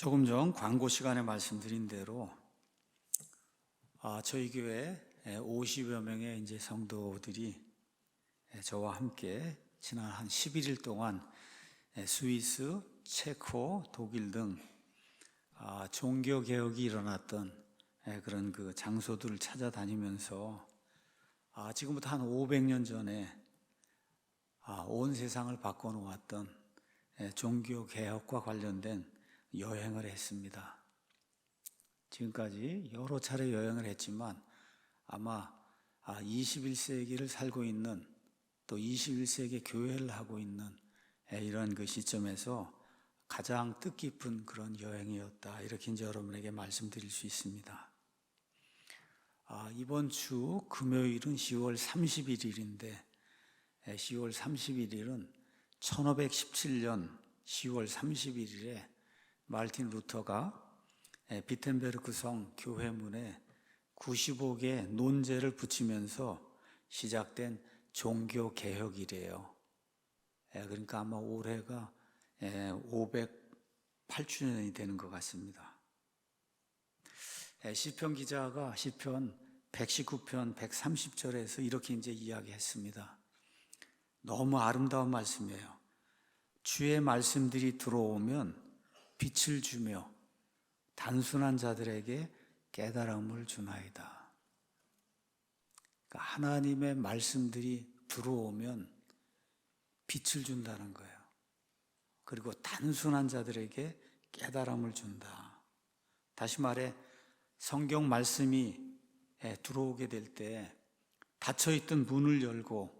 조금 전 광고 시간에 말씀드린 대로 저희 교회 50여 명의 이제 성도들이 저와 함께 지난 한 11일 동안 스위스, 체코, 독일 등 종교 개혁이 일어났던 그런 그 장소들을 찾아다니면서 지금부터 한 500년 전에 온 세상을 바꿔놓았던 종교 개혁과 관련된 여행을 했습니다. 지금까지 여러 차례 여행을 했지만 아마 21세기를 살고 있는 또 21세기 교회를 하고 있는 이런 그 시점에서 가장 뜻깊은 그런 여행이었다, 이렇게 이제 여러분에게 말씀드릴 수 있습니다. 이번 주 금요일은 10월 31일인데 10월 31일은 1517년 10월 31일에 마르틴 루터가 비텐베르크 성 교회문에 95개 논제를 붙이면서 시작된 종교 개혁이래요. 그러니까 아마 올해가 508주년이 되는 것 같습니다. 시편 기자가 시편 119편 130절에서 이렇게 이제 이야기했습니다. 너무 아름다운 말씀이에요. 주의 말씀들이 들어오면 빛을 주며 단순한 자들에게 깨달음을 주나이다. 그러니까 하나님의 말씀들이 들어오면 빛을 준다는 거예요. 그리고 단순한 자들에게 깨달음을 준다. 다시 말해 성경 말씀이 들어오게 될 때 닫혀있던 문을 열고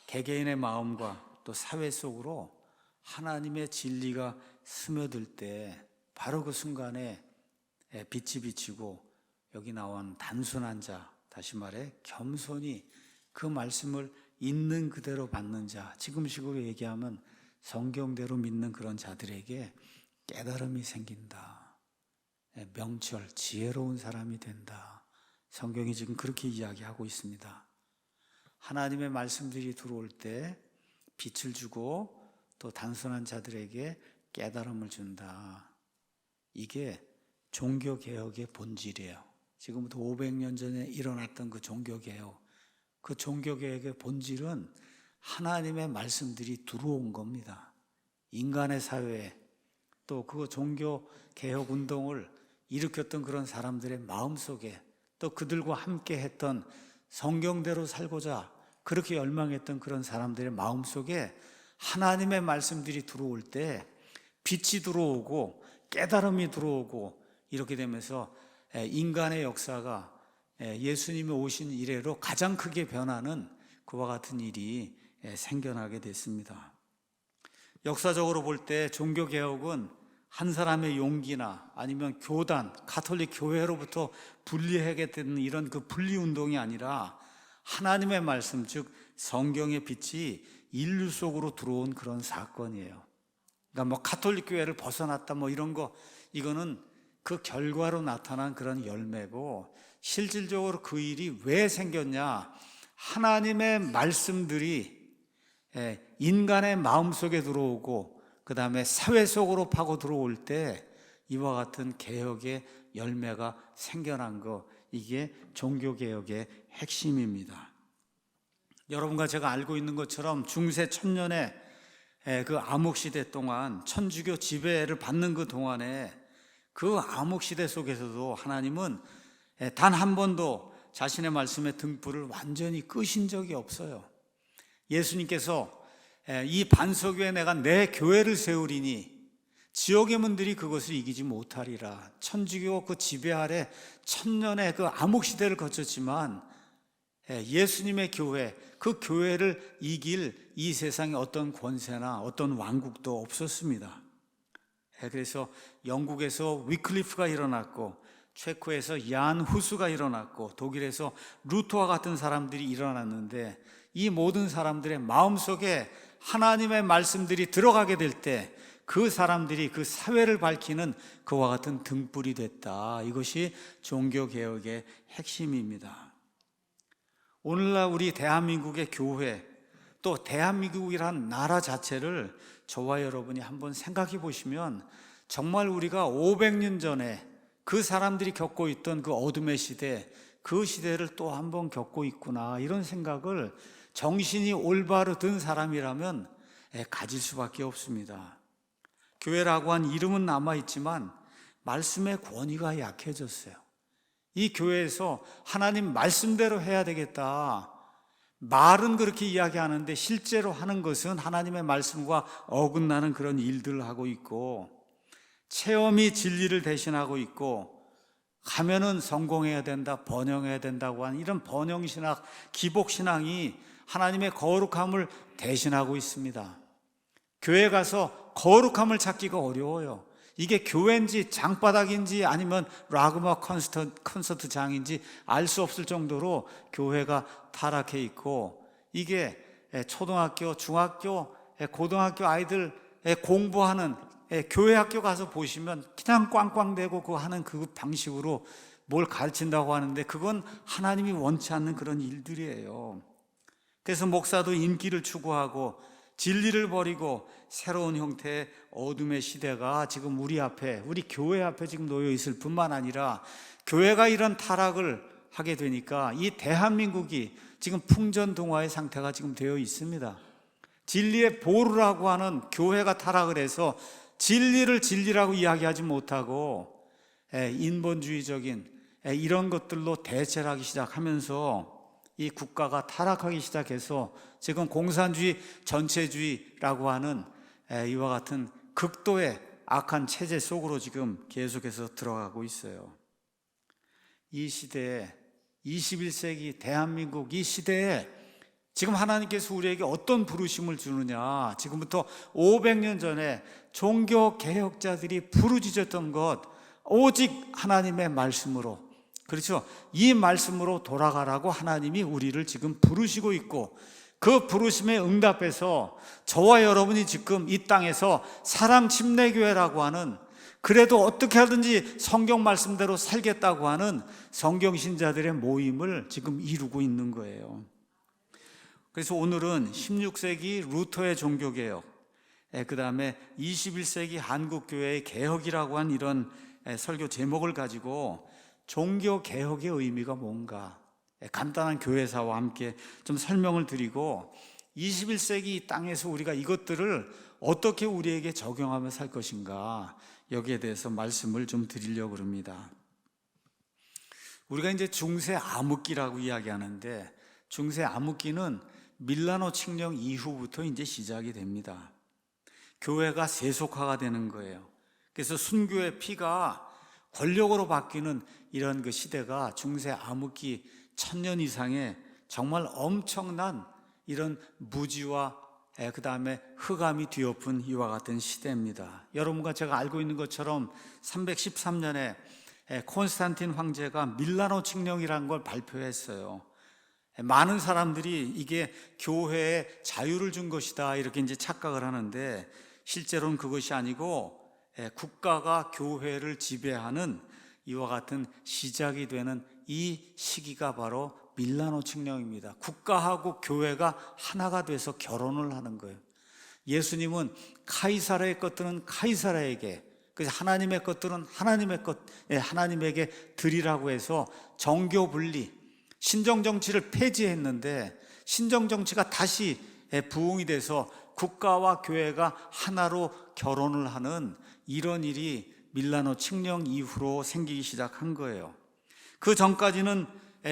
개개인의 마음과 또 사회 속으로 하나님의 진리가 스며들 때 바로 그 순간에 빛이 비치고 여기 나온 단순한 자, 다시 말해 겸손히 그 말씀을 있는 그대로 받는 자, 지금식으로 얘기하면 성경대로 믿는 그런 자들에게 깨달음이 생긴다. 명철, 지혜로운 사람이 된다. 성경이 지금 그렇게 이야기하고 있습니다. 하나님의 말씀들이 들어올 때 빛을 주고 또 단순한 자들에게 깨달음을 준다. 이게 종교개혁의 본질이에요. 지금부터 500년 전에 일어났던 그 종교개혁, 그 종교개혁의 본질은 하나님의 말씀들이 들어온 겁니다. 인간의 사회에 또 그 종교개혁 운동을 일으켰던 그런 사람들의 마음속에 또 그들과 함께 했던 성경대로 살고자 그렇게 열망했던 그런 사람들의 마음속에 하나님의 말씀들이 들어올 때 빛이 들어오고 깨달음이 들어오고 이렇게 되면서 인간의 역사가 예수님이 오신 이래로 가장 크게 변하는 그와 같은 일이 생겨나게 됐습니다. 역사적으로 볼 때 종교개혁은 한 사람의 용기나 아니면 교단, 가톨릭 교회로부터 분리하게 되는 이런 그 분리운동이 아니라 하나님의 말씀, 즉 성경의 빛이 인류 속으로 들어온 그런 사건이에요. 그러니까 뭐 가톨릭 교회를 벗어났다 뭐 이런 거, 이거는 그 결과로 나타난 그런 열매고, 실질적으로 그 일이 왜 생겼냐, 하나님의 말씀들이 인간의 마음속에 들어오고 그 다음에 사회 속으로 파고 들어올 때 이와 같은 개혁의 열매가 생겨난 거, 이게 종교개혁의 핵심입니다. 여러분과 제가 알고 있는 것처럼 중세 천년의 그 암흑시대 동안 천주교 지배를 받는 그 동안에 그 암흑시대 속에서도 하나님은 단 한 번도 자신의 말씀의 등불을 완전히 끄신 적이 없어요. 예수님께서 이 반석 위에 내가 내 교회를 세우리니 지옥의 문들이 그것을 이기지 못하리라. 천주교 그 지배 아래 천년의 그 암흑시대를 거쳤지만 예수님의 교회, 그 교회를 이길 이 세상에 어떤 권세나 어떤 왕국도 없었습니다. 그래서 영국에서 위클리프가 일어났고, 체코에서 얀 후스가 일어났고, 독일에서 루터와 같은 사람들이 일어났는데, 이 모든 사람들의 마음속에 하나님의 말씀들이 들어가게 될 때 그 사람들이 그 사회를 밝히는 그와 같은 등불이 됐다. 이것이 종교개혁의 핵심입니다. 오늘날 우리 대한민국의 교회, 또 대한민국이란 나라 자체를 저와 여러분이 한번 생각해 보시면 정말 우리가 500년 전에 그 사람들이 겪고 있던 그 어둠의 시대, 그 시대를 또 한 번 겪고 있구나, 이런 생각을 정신이 올바로 든 사람이라면 가질 수밖에 없습니다. 교회라고 한 이름은 남아있지만 말씀의 권위가 약해졌어요. 이 교회에서 하나님 말씀대로 해야 되겠다, 말은 그렇게 이야기하는데 실제로 하는 것은 하나님의 말씀과 어긋나는 그런 일들을 하고 있고, 체험이 진리를 대신하고 있고, 가면은 성공해야 된다, 번영해야 된다고 하는 이런 번영신학, 기복신앙이 하나님의 거룩함을 대신하고 있습니다. 교회 가서 거룩함을 찾기가 어려워요. 이게 교회인지 장바닥인지 아니면 락음악 콘서트장인지 알 수 없을 정도로 교회가 타락해 있고, 이게 초등학교, 중학교, 고등학교 아이들 공부하는 교회 학교 가서 보시면 그냥 꽝꽝대고 그거 하는 그 방식으로 뭘 가르친다고 하는데 그건 하나님이 원치 않는 그런 일들이에요. 그래서 목사도 인기를 추구하고 진리를 버리고 새로운 형태의 어둠의 시대가 지금 우리 앞에, 우리 교회 앞에 지금 놓여 있을 뿐만 아니라, 교회가 이런 타락을 하게 되니까 이 대한민국이 지금 풍전등화의 상태가 지금 되어 있습니다. 진리의 보루라고 하는 교회가 타락을 해서 진리를 진리라고 이야기하지 못하고 인본주의적인 이런 것들로 대체를 하기 시작하면서 이 국가가 타락하기 시작해서 지금 공산주의, 전체주의라고 하는 이와 같은 극도의 악한 체제 속으로 지금 계속해서 들어가고 있어요. 이 시대에, 21세기 대한민국 이 시대에 지금 하나님께서 우리에게 어떤 부르심을 주느냐, 지금부터 500년 전에 종교개혁자들이 부르짖었던 것, 오직 하나님의 말씀으로, 그렇죠? 이 말씀으로 돌아가라고 하나님이 우리를 지금 부르시고 있고, 그 부르심에 응답해서 저와 여러분이 지금 이 땅에서 사랑침례교회라고 하는, 그래도 어떻게 하든지 성경 말씀대로 살겠다고 하는 성경신자들의 모임을 지금 이루고 있는 거예요. 그래서 오늘은 16세기 루터의 종교개혁, 그 다음에 21세기 한국교회의 개혁이라고 한 이런 설교 제목을 가지고 종교개혁의 의미가 뭔가 간단한 교회사와 함께 좀 설명을 드리고, 21세기 땅에서 우리가 이것들을 어떻게 우리에게 적용하며 살 것인가, 여기에 대해서 말씀을 좀 드리려고 합니다. 우리가 이제 중세 암흑기라고 이야기하는데, 중세 암흑기는 밀라노 칙령 이후부터 이제 시작이 됩니다. 교회가 세속화가 되는 거예요. 그래서 순교의 피가 권력으로 바뀌는 이런 그 시대가 중세 암흑기 1000년 이상의 정말 엄청난 이런 무지와 그 다음에 흑암이 뒤엎은 이와 같은 시대입니다. 여러분과 제가 알고 있는 것처럼 313년에 콘스탄틴 황제가 밀라노 칙령이라는 걸 발표했어요. 많은 사람들이 이게 교회에 자유를 준 것이다 이렇게 이제 착각을 하는데, 실제로는 그것이 아니고 국가가 교회를 지배하는 이와 같은 시작이 되는 이 시기가 바로 밀라노 칙령입니다. 국가하고 교회가 하나가 돼서 결혼을 하는 거예요. 예수님은 카이사르의 것들은 카이사르에게, 그래서 하나님의 것들은 하나님에게 드리라고 해서 정교 분리, 신정정치를 폐지했는데, 신정정치가 다시 부흥이 돼서 국가와 교회가 하나로 결혼을 하는 이런 일이 밀라노 칙령 이후로 생기기 시작한 거예요. 그 전까지는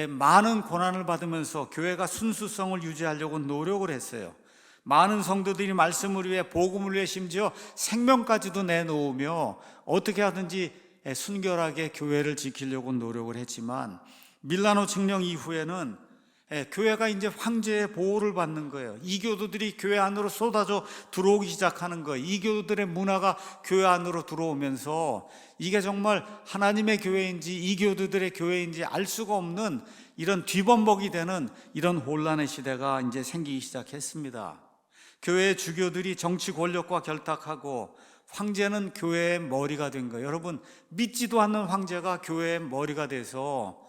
많은 고난을 받으면서 교회가 순수성을 유지하려고 노력을 했어요. 많은 성도들이 말씀을 위해, 복음을 위해, 심지어 생명까지도 내놓으며 어떻게 하든지 순결하게 교회를 지키려고 노력을 했지만, 밀라노 칙령 이후에는 교회가 이제 황제의 보호를 받는 거예요. 이교도들이 교회 안으로 쏟아져 들어오기 시작하는 거예요. 이교도들의 문화가 교회 안으로 들어오면서 이게 정말 하나님의 교회인지 이교도들의 교회인지 알 수가 없는 이런 뒤범벅이 되는 이런 혼란의 시대가 이제 생기기 시작했습니다. 교회의 주교들이 정치 권력과 결탁하고 황제는 교회의 머리가 된 거예요. 여러분, 믿지도 않는 황제가 교회의 머리가 돼서,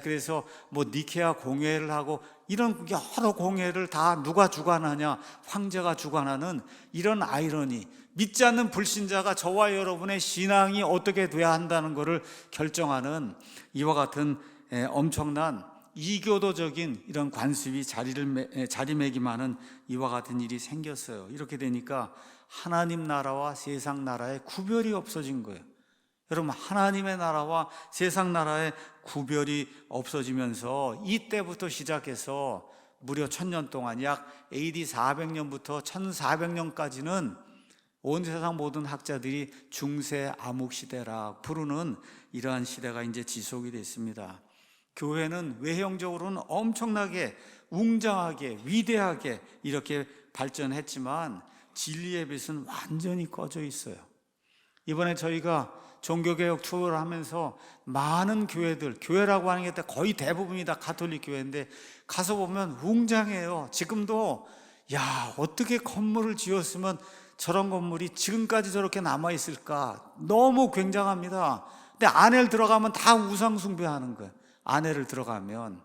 그래서 뭐 니케아 공회를 하고 이런 여러 공회를 다 누가 주관하냐? 황제가 주관하는 이런 아이러니, 믿지 않는 불신자가 저와 여러분의 신앙이 어떻게 돼야 한다는 것을 결정하는 이와 같은 엄청난 이교도적인 이런 관습이 자리매김하는 이와 같은 일이 생겼어요. 이렇게 되니까 하나님 나라와 세상 나라의 구별이 없어진 거예요. 여러분, 하나님의 나라와 세상 나라의 구별이 없어지면서 이때부터 시작해서 무려 1000년 동안 약 AD 400년부터 1400년까지는 온 세상 모든 학자들이 중세 암흑 시대라 부르는 이러한 시대가 이제 지속이 됐습니다. 교회는 외형적으로는 엄청나게 웅장하게 위대하게 이렇게 발전했지만 진리의 빛은 완전히 꺼져 있어요. 이번에 저희가 종교개혁 투어를 하면서 많은 교회라고 하는 게 거의 대부분이 다 가톨릭 교회인데 가서 보면 웅장해요. 지금도 어떻게 건물을 지었으면 저런 건물이 지금까지 저렇게 남아있을까? 너무 굉장합니다. 근데 안에 들어가면 다 우상 숭배하는 거예요. 안에를 들어가면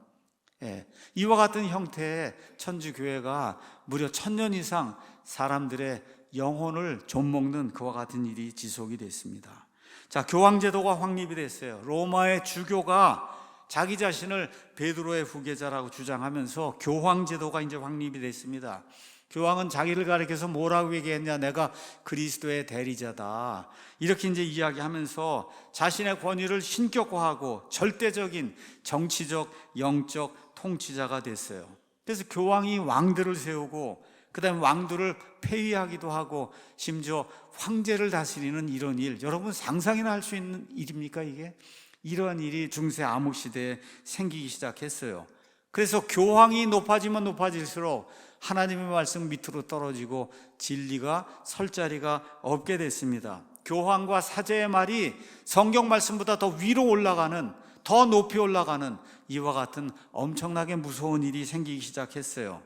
이와 같은 형태의 천주교회가 무려 1000년 이상 사람들의 영혼을 좀먹는 그와 같은 일이 지속이 됐습니다. 자, 교황제도가 확립이 됐어요. 로마의 주교가 자기 자신을 베드로의 후계자라고 주장하면서 교황제도가 이제 확립이 됐습니다. 교황은 자기를 가리켜서 뭐라고 얘기했냐? 내가 그리스도의 대리자다. 이렇게 이제 이야기하면서 자신의 권위를 신격화하고 절대적인 정치적, 영적 통치자가 됐어요. 그래서 교황이 왕들을 세우고 그다음에 왕들을 폐위하기도 하고 심지어 황제를 다스리는 이런 일, 여러분 상상이나 할 수 있는 일입니까 이게? 이러한 일이 중세 암흑 시대에 생기기 시작했어요. 그래서 교황이 높아지면 높아질수록 하나님의 말씀 밑으로 떨어지고 진리가 설 자리가 없게 됐습니다. 교황과 사제의 말이 성경 말씀보다 더 위로 올라가는, 더 높이 올라가는 이와 같은 엄청나게 무서운 일이 생기기 시작했어요.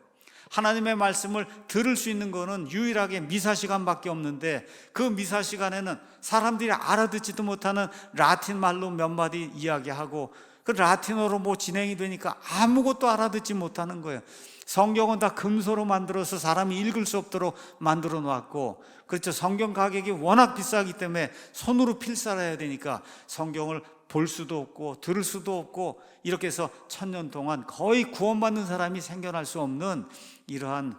하나님의 말씀을 들을 수 있는 것은 유일하게 미사 시간밖에 없는데 그 미사 시간에는 사람들이 알아듣지도 못하는 라틴 말로 몇 마디 이야기하고 그 라틴어로 진행이 되니까 아무것도 알아듣지 못하는 거예요. 성경은 다 금소로 만들어서 사람이 읽을 수 없도록 만들어 놨고, 그렇죠. 성경 가격이 워낙 비싸기 때문에 손으로 필사해야 되니까 성경을 볼 수도 없고 들을 수도 없고 이렇게 해서 1000년 동안 거의 구원받는 사람이 생겨날 수 없는 이러한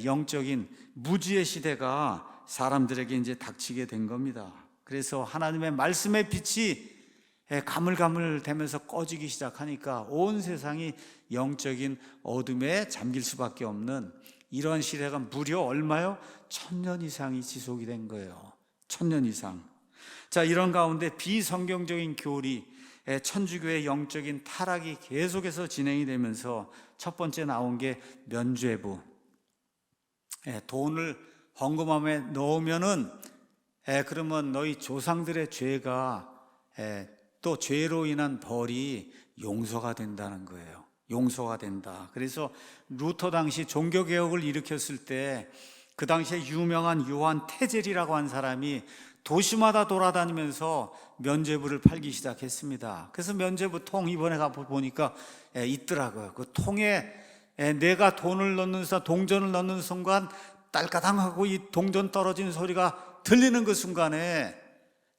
영적인 무지의 시대가 사람들에게 이제 닥치게 된 겁니다. 그래서 하나님의 말씀의 빛이 가물가물되면서 꺼지기 시작하니까 온 세상이 영적인 어둠에 잠길 수밖에 없는 이런 시대가 무려 얼마요? 1000년 이상이 지속이 된 거예요. 1000년 이상. 자, 이런 가운데 비성경적인 교리, 천주교의 영적인 타락이 계속해서 진행이 되면서 첫 번째 나온 게 면죄부. 돈을 헌금함에 넣으면은 그러면 너희 조상들의 죄가 또 죄로 인한 벌이 용서가 된다는 거예요. 용서가 된다. 그래서 루터 당시 종교개혁을 일으켰을 때 그 당시에 유명한 요한 테젤이라고 한 사람이 도시마다 돌아다니면서 면죄부를 팔기 시작했습니다. 그래서 면죄부 통 이번에 가보니까 있더라고요. 그 통에 내가 돈을 넣는 동전을 넣는 순간 딸까당하고 이 동전 떨어지는 소리가 들리는 그 순간에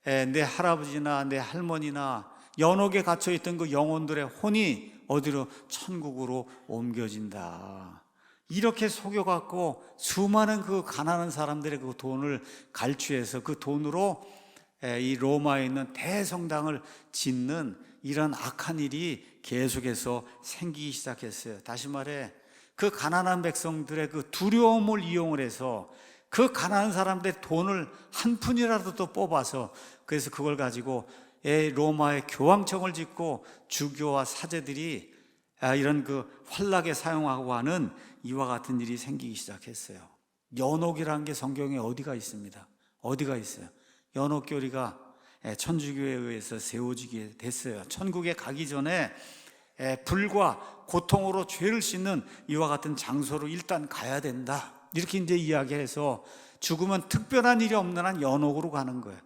내 할아버지나 내 할머니나 연옥에 갇혀있던 그 영혼들의 혼이 어디로? 천국으로 옮겨진다. 이렇게 속여갖고 수많은 그 가난한 사람들의 그 돈을 갈취해서 그 돈으로 이 로마에 있는 대성당을 짓는 이런 악한 일이 계속해서 생기기 시작했어요. 다시 말해 그 가난한 백성들의 그 두려움을 이용을 해서 그 가난한 사람들의 돈을 한 푼이라도 또 뽑아서 그래서 그걸 가지고 로마의 교황청을 짓고 주교와 사제들이 이런 그 환락에 사용하고 하는 이와 같은 일이 생기기 시작했어요. 연옥이라는 게 성경에 어디가 있습니다. 어디가 있어요? 연옥교리가 천주교에 의해서 세워지게 됐어요. 천국에 가기 전에 불과 고통으로 죄를 씻는 이와 같은 장소로 일단 가야 된다. 이렇게 이제 이야기해서 죽으면 특별한 일이 없는 한 연옥으로 가는 거예요.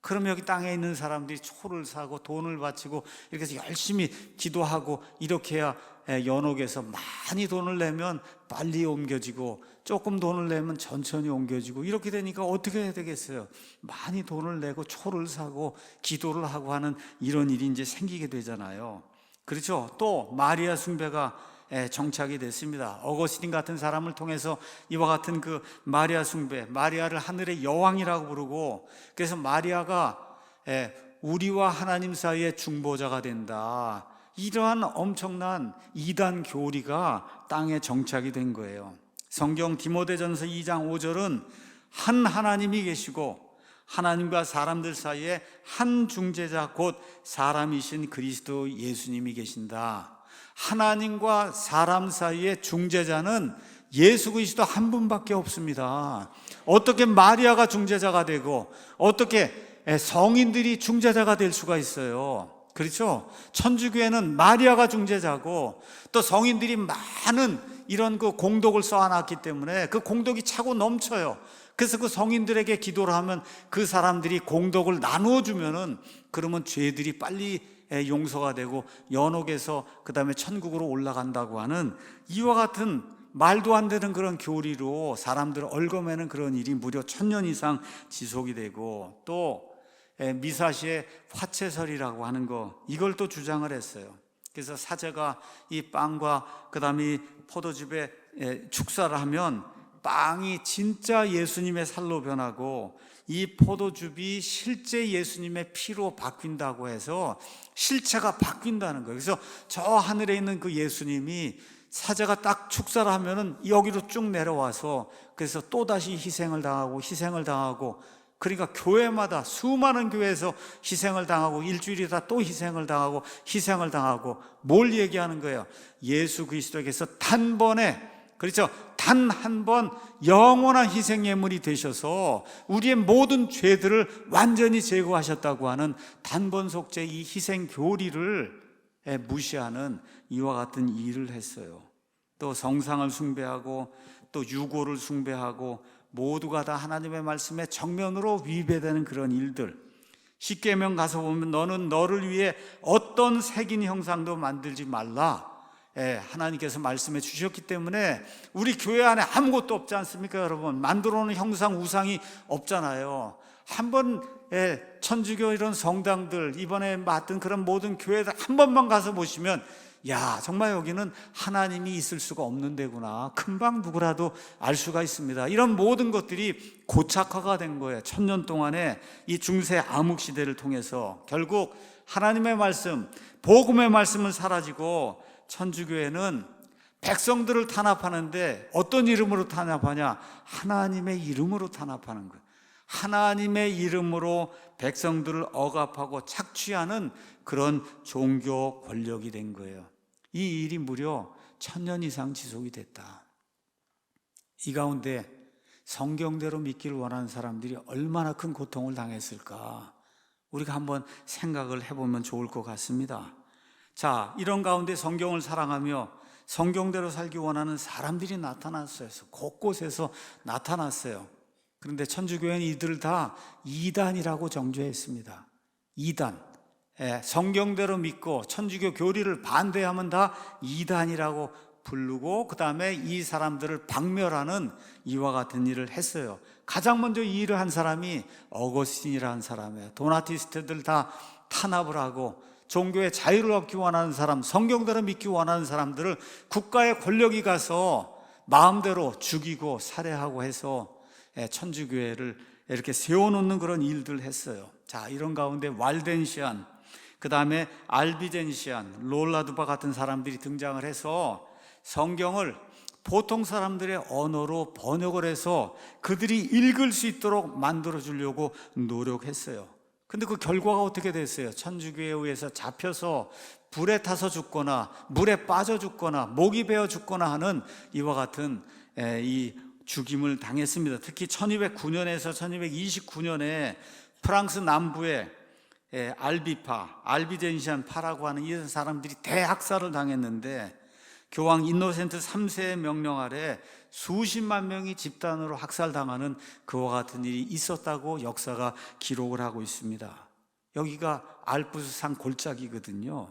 그럼 여기 땅에 있는 사람들이 초를 사고 돈을 바치고 이렇게 해서 열심히 기도하고 이렇게 해야 연옥에서 많이 돈을 내면 빨리 옮겨지고 조금 돈을 내면 천천히 옮겨지고 이렇게 되니까 어떻게 해야 되겠어요? 많이 돈을 내고 초를 사고 기도를 하고 하는 이런 일이 이제 생기게 되잖아요. 그렇죠? 또 마리아 숭배가 정착이 됐습니다. 어거스틴 같은 사람을 통해서 이와 같은 그 마리아 숭배, 마리아를 하늘의 여왕이라고 부르고, 그래서 마리아가 우리와 하나님 사이의 중보자가 된다, 이러한 엄청난 이단 교리가 땅에 정착이 된 거예요. 성경 디모데전서 2장 5절은 한 하나님이 계시고 하나님과 사람들 사이에 한 중재자 곧 사람이신 그리스도 예수님이 계신다. 하나님과 사람 사이의 중재자는 예수 그리스도 한 분밖에 없습니다. 어떻게 마리아가 중재자가 되고 어떻게 성인들이 중재자가 될 수가 있어요? 그렇죠? 천주교회는 마리아가 중재자고 또 성인들이 많은 이런 그 공덕을 쌓아놨기 때문에 그 공덕이 차고 넘쳐요. 그래서 그 성인들에게 기도를 하면 그 사람들이 공덕을 나누어주면은 그러면 죄들이 빨리 용서가 되고 연옥에서 그 다음에 천국으로 올라간다고 하는 이와 같은 말도 안 되는 그런 교리로 사람들을 얽어매는 그런 일이 무려 1000년 이상 지속이 되고, 또 미사시의 화채설이라고 하는 거, 이걸 또 주장을 했어요. 그래서 사제가 이 빵과 그 다음에 포도즙에 축사를 하면 빵이 진짜 예수님의 살로 변하고 이 포도즙이 실제 예수님의 피로 바뀐다고 해서 실체가 바뀐다는 거예요. 그래서 저 하늘에 있는 그 예수님이 사제가 딱 축사를 하면은 여기로 쭉 내려와서 그래서 또다시 희생을 당하고, 그러니까 교회마다 수많은 교회에서 희생을 당하고 일주일이다 또 희생을 당하고 뭘 얘기하는 거예요? 예수 그리스도께서 단번에, 그렇죠, 단 한 번 영원한 희생 예물이 되셔서 우리의 모든 죄들을 완전히 제거하셨다고 하는 단번 속죄 이 희생 교리를 무시하는 이와 같은 일을 했어요. 또 성상을 숭배하고 또 유고를 숭배하고 모두가 다 하나님의 말씀에 정면으로 위배되는 그런 일들. 십계명 가서 보면 너는 너를 위해 어떤 색인 형상도 만들지 말라, 하나님께서 말씀해 주셨기 때문에 우리 교회 안에 아무것도 없지 않습니까? 여러분, 만들어 놓은 형상 우상이 없잖아요. 한번 천주교 이런 성당들, 이번에 맡은 그런 모든 교회들 한 번만 가서 보시면 야, 정말 여기는 하나님이 있을 수가 없는 데구나, 금방 누구라도 알 수가 있습니다. 이런 모든 것들이 고착화가 된 거예요. 1000년 동안의 이 중세 암흑 시대를 통해서 결국 하나님의 말씀, 복음의 말씀은 사라지고 천주교회는 백성들을 탄압하는데 어떤 이름으로 탄압하냐? 하나님의 이름으로 탄압하는 거예요. 하나님의 이름으로 백성들을 억압하고 착취하는 그런 종교 권력이 된 거예요. 이 일이 무려 1000년 이상 지속이 됐다. 이 가운데 성경대로 믿기를 원하는 사람들이 얼마나 큰 고통을 당했을까, 우리가 한번 생각을 해보면 좋을 것 같습니다. 자, 이런 가운데 성경을 사랑하며 성경대로 살기 원하는 사람들이 나타났어요. 곳곳에서 나타났어요. 그런데 천주교회는 이들을 다 이단이라고 정죄했습니다. 이단. 성경대로 믿고 천주교 교리를 반대하면 다 이단이라고 부르고 그 다음에 이 사람들을 박멸하는 이와 같은 일을 했어요. 가장 먼저 이 일을 한 사람이 어거스틴이라는 사람이에요. 도나티스트들 다 탄압을 하고 종교의 자유를 얻기 원하는 사람, 성경대로 믿기 원하는 사람들을 국가의 권력이 가서 마음대로 죽이고 살해하고 해서 천주교회를 이렇게 세워놓는 그런 일들을 했어요. 자, 이런 가운데 왈덴시안, 그 다음에 알비젠시안, 롤라두바 같은 사람들이 등장을 해서 성경을 보통 사람들의 언어로 번역을 해서 그들이 읽을 수 있도록 만들어 주려고 노력했어요. 근데 그 결과가 어떻게 됐어요? 천주교에 의해서 잡혀서 불에 타서 죽거나 물에 빠져 죽거나 목이 베어 죽거나 하는 이와 같은 이 죽임을 당했습니다. 특히 1209년에서 1229년에 프랑스 남부에 알비젠시안파라고 하는 이 사람들이 대학살을 당했는데 교황 인노센트 3세의 명령 아래 수십만 명이 집단으로 학살당하는 그와 같은 일이 있었다고 역사가 기록을 하고 있습니다. 여기가 알프스산 골짜기거든요.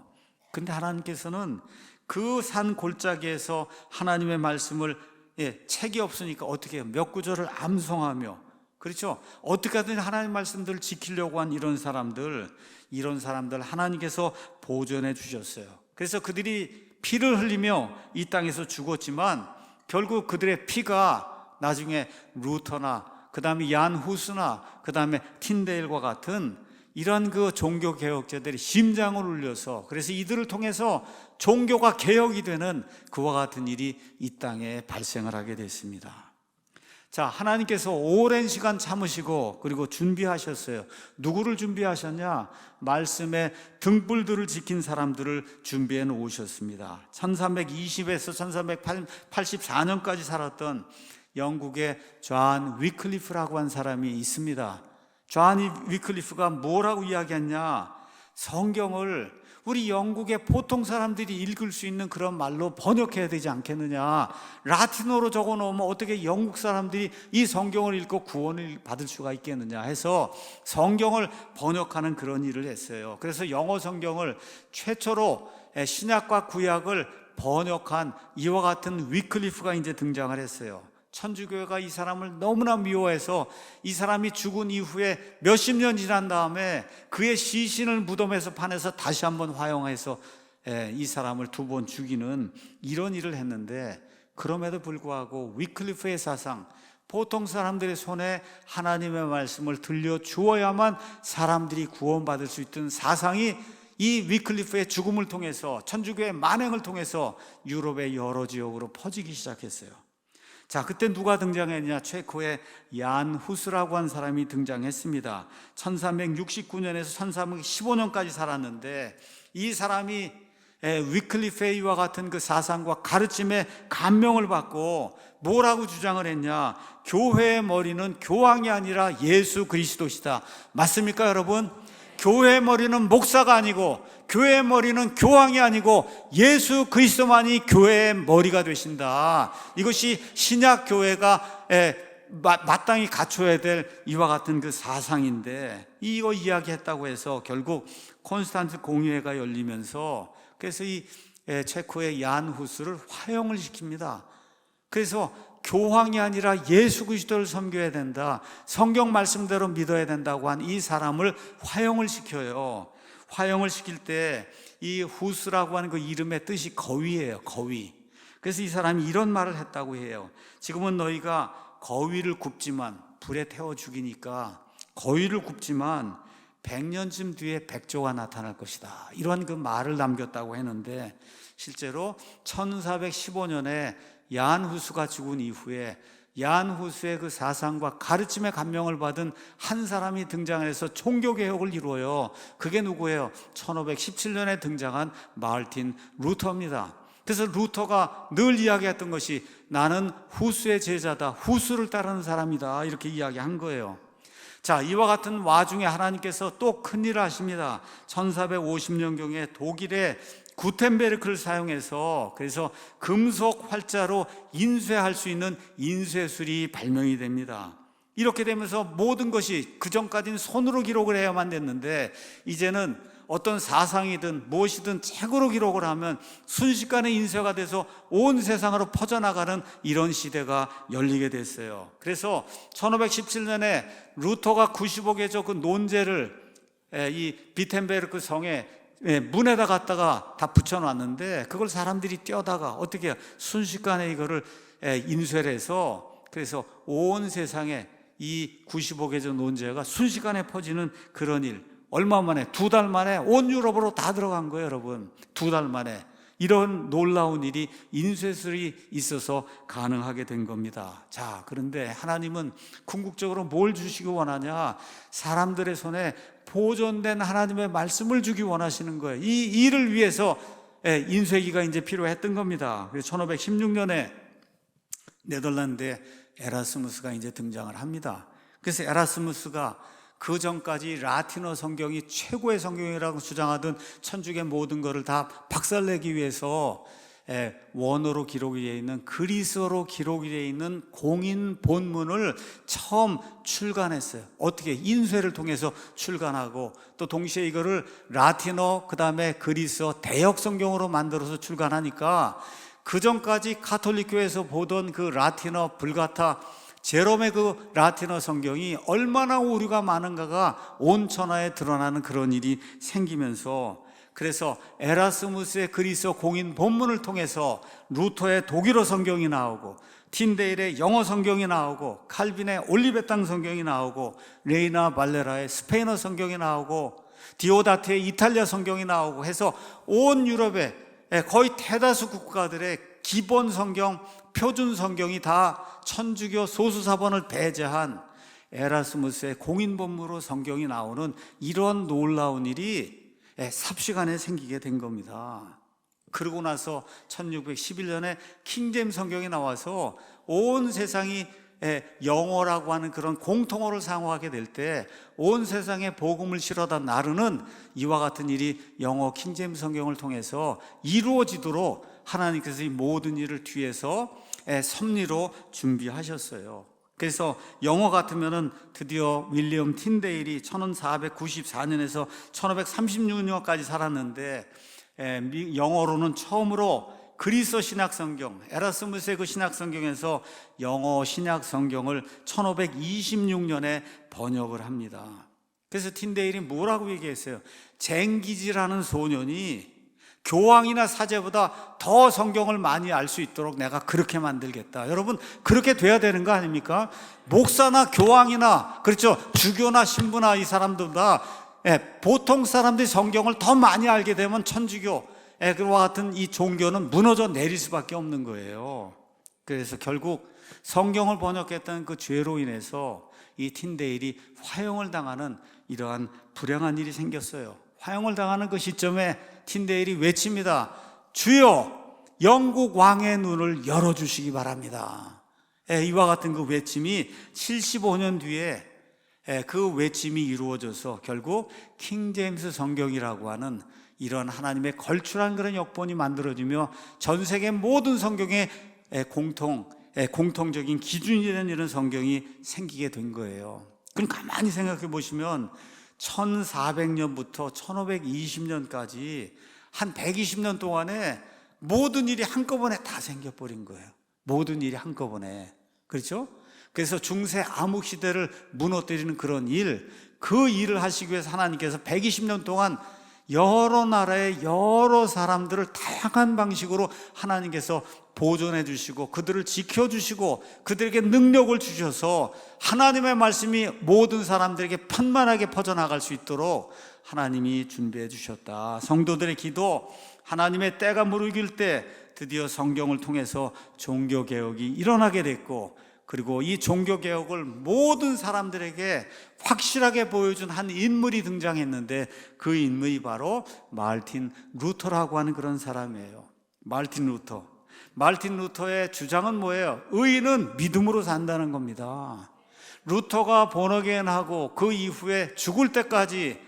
근데 하나님께서는 그 산 골짜기에서 하나님의 말씀을 책이 없으니까 어떻게 해요? 몇 구절을 암송하며, 그렇죠? 어떻게 하든 하나님 말씀들을 지키려고 한 이런 사람들 하나님께서 보존해 주셨어요. 그래서 그들이 피를 흘리며 이 땅에서 죽었지만 결국 그들의 피가 나중에 루터나 그 다음에 얀 후스나 그 다음에 틴데일과 같은 이런 그 종교 개혁자들이 심장을 울려서, 그래서 이들을 통해서 종교가 개혁이 되는 그와 같은 일이 이 땅에 발생을 하게 됐습니다. 자, 하나님께서 오랜 시간 참으시고 그리고 준비하셨어요. 누구를 준비하셨냐? 말씀의 등불들을 지킨 사람들을 준비해 놓으셨습니다. 1320에서 1384년까지 살았던 영국의 존 위클리프라고 한 사람이 있습니다. 존 위클리프가 뭐라고 이야기했냐? 성경을 우리 영국의 보통 사람들이 읽을 수 있는 그런 말로 번역해야 되지 않겠느냐? 라틴어로 적어 놓으면 어떻게 영국 사람들이 이 성경을 읽고 구원을 받을 수가 있겠느냐 해서 성경을 번역하는 그런 일을 했어요. 그래서 영어 성경을 최초로 신약과 구약을 번역한 이와 같은 위클리프가 이제 등장을 했어요. 천주교회가 이 사람을 너무나 미워해서 이 사람이 죽은 이후에 몇십 년 지난 다음에 그의 시신을 무덤에서 파내서 다시 한번 화형해서 이 사람을 두 번 죽이는 이런 일을 했는데, 그럼에도 불구하고 위클리프의 사상, 보통 사람들의 손에 하나님의 말씀을 들려주어야만 사람들이 구원받을 수 있던 사상이 이 위클리프의 죽음을 통해서, 천주교의 만행을 통해서 유럽의 여러 지역으로 퍼지기 시작했어요. 자, 그때 누가 등장했냐? 체코의 얀 후스라고 한 사람이 등장했습니다. 1369년에서 1315년까지 살았는데, 이 사람이 위클리프의 이와 같은 그 사상과 가르침에 감명을 받고 뭐라고 주장을 했냐? 교회의 머리는 교황이 아니라 예수 그리스도시다. 맞습니까, 여러분? 교회의 머리는 목사가 아니고, 교회의 머리는 교황이 아니고 예수 그리스도만이 교회의 머리가 되신다. 이것이 신약 교회가 마땅히 갖춰야 될 이와 같은 그 사상인데, 이거 이야기했다고 해서 결국 콘스탄트 공의회가 열리면서 그래서 이 체코의 얀 후스를 화형을 시킵니다. 그래서 교황이 아니라 예수 그리스도를 섬겨야 된다, 성경 말씀대로 믿어야 된다고 한 이 사람을 화형을 시켜요. 화형을 시킬 때 이 후스라고 하는 그 이름의 뜻이 거위예요. 거위. 그래서 이 사람이 이런 말을 했다고 해요. 지금은 너희가 거위를 굽지만, 불에 태워 죽이니까 거위를 굽지만 100년쯤 뒤에 백조가 나타날 것이다. 이런 그 말을 남겼다고 했는데, 실제로 1415년에 얀 후스가 죽은 이후에 얀 후스의 그 사상과 가르침에 감명을 받은 한 사람이 등장해서 종교개혁을 이루어요. 그게 누구예요? 1517년에 등장한 마르틴 루터입니다. 그래서 루터가 늘 이야기했던 것이 나는 후스의 제자다, 후스를 따르는 사람이다, 이렇게 이야기한 거예요. 자, 이와 같은 와중에 하나님께서 또 큰일을 하십니다. 1450년경에 독일의 구텐베르크를 사용해서, 그래서 금속 활자로 인쇄할 수 있는 인쇄술이 발명이 됩니다. 이렇게 되면서 모든 것이, 그전까지는 손으로 기록을 해야만 됐는데 이제는 어떤 사상이든 무엇이든 책으로 기록을 하면 순식간에 인쇄가 돼서 온 세상으로 퍼져나가는 이런 시대가 열리게 됐어요. 그래서 1517년에 루터가 95개조 그 논제를 이 비텐베르크 성에 문에다 갖다가 다 붙여놨는데, 그걸 사람들이 떼어다가 어떻게 해요? 순식간에 이거를 인쇄를 해서, 그래서 온 세상에 이 95개조 논제가 순식간에 퍼지는 그런 일, 얼마 만에, 2달 만에 온 유럽으로 다 들어간 거예요, 여러분. 2달 만에. 이런 놀라운 일이 인쇄술이 있어서 가능하게 된 겁니다. 자, 그런데 하나님은 궁극적으로 뭘 주시기 원하냐? 사람들의 손에 보존된 하나님의 말씀을 주기 원하시는 거예요. 이 일을 위해서 인쇄기가 이제 필요했던 겁니다. 그래서 1516년에 네덜란드에 에라스무스가 이제 등장을 합니다. 그래서 에라스무스가 그 전까지 라틴어 성경이 최고의 성경이라고 주장하던 천주교 모든 것을 다 박살내기 위해서 원어로 기록이 되어 있는, 그리스어로 기록이 되어 있는 공인 본문을 처음 출간했어요. 어떻게? 인쇄를 통해서 출간하고, 또 동시에 이거를 라틴어, 그 다음에 그리스어 대역 성경으로 만들어서 출간하니까, 그 전까지 가톨릭 교회에서 보던 그 라틴어 불가타 제롬의 그 라틴어 성경이 얼마나 오류가 많은가가 온 천하에 드러나는 그런 일이 생기면서, 그래서 에라스무스의 그리스어 공인 본문을 통해서 루터의 독일어 성경이 나오고, 틴데일의 영어 성경이 나오고, 칼빈의 올리베탕 성경이 나오고, 레이나 발레라의 스페인어 성경이 나오고, 디오다트의 이탈리아 성경이 나오고 해서 온 유럽의 거의 대다수 국가들의 기본 성경, 표준 성경이 다 천주교 소수사본을 배제한 에라스무스의 공인 본문으로 성경이 나오는 이런 놀라운 일이 삽시간에 생기게 된 겁니다. 그러고 나서 1611년에 킹제임스 성경이 나와서 온 세상이 영어라고 하는 그런 공통어를 사용하게 될 때 온 세상에 복음을 실어다 나르는 이와 같은 일이 영어 킹제임스 성경을 통해서 이루어지도록 하나님께서 이 모든 일을 뒤에서 섭리로 준비하셨어요. 그래서 영어 같으면은 드디어 윌리엄 틴데일이 1494년에서 1536년까지 살았는데, 영어로는 처음으로 그리스어 신약 성경, 에라스무스의 그 신약 성경에서 영어 신약 성경을 1526년에 번역을 합니다. 그래서 틴데일이 뭐라고 얘기했어요? 쟁기지라는 소년이 교황이나 사제보다 더 성경을 많이 알 수 있도록 내가 그렇게 만들겠다. 여러분, 그렇게 돼야 되는 거 아닙니까? 목사나 교황이나, 그렇죠, 주교나 신부나 이 사람들보다 보통 사람들이 성경을 더 많이 알게 되면 천주교 그와 같은 이 종교는 무너져 내릴 수밖에 없는 거예요. 그래서 결국 성경을 번역했던 그 죄로 인해서 이 틴데일이 화형을 당하는 이러한 불행한 일이 생겼어요. 화형을 당하는 그 시점에 틴데일이 외칩니다. 주여, 영국 왕의 눈을 열어주시기 바랍니다. 이와 같은 그 외침이 75년 뒤에 그 외침이 이루어져서 결국 킹제임스 성경이라고 하는 이런 하나님의 걸출한 그런 역본이 만들어지며 전 세계 모든 성경의 공통적인 기준이 되는 이런 성경이 생기게 된 거예요. 그럼 가만히 생각해 보시면 1400년부터 1520년까지 한 120년 동안에 모든 일이 한꺼번에 다 생겨버린 거예요. 모든 일이 한꺼번에. 그렇죠? 그래서 중세 암흑 시대를 무너뜨리는 그런 일, 그 일을 하시기 위해서 하나님께서 120년 동안 여러 나라의 여러 사람들을 다양한 방식으로 하나님께서 보존해 주시고 그들을 지켜주시고 그들에게 능력을 주셔서 하나님의 말씀이 모든 사람들에게 편만하게 퍼져나갈 수 있도록 하나님이 준비해 주셨다. 성도들의 기도, 하나님의 때가 무르길 때 드디어 성경을 통해서 종교개혁이 일어나게 됐고, 그리고 이 종교개혁을 모든 사람들에게 확실하게 보여준 한 인물이 등장했는데, 그 인물이 바로 마르틴 루터라고 하는 그런 사람이에요. 마르틴 루터의 주장은 뭐예요? 의인은 믿음으로 산다는 겁니다. 루터가 본어게인하고 그 이후에 죽을 때까지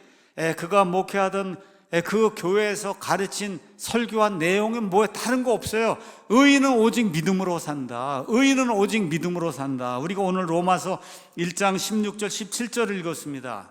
그가 목회하던 그 교회에서 가르친 설교한 내용은 뭐에 다른 거 없어요. 의인은 오직 믿음으로 산다. 의인은 오직 믿음으로 산다. 우리가 오늘 로마서 1장 16절 17절을 읽었습니다.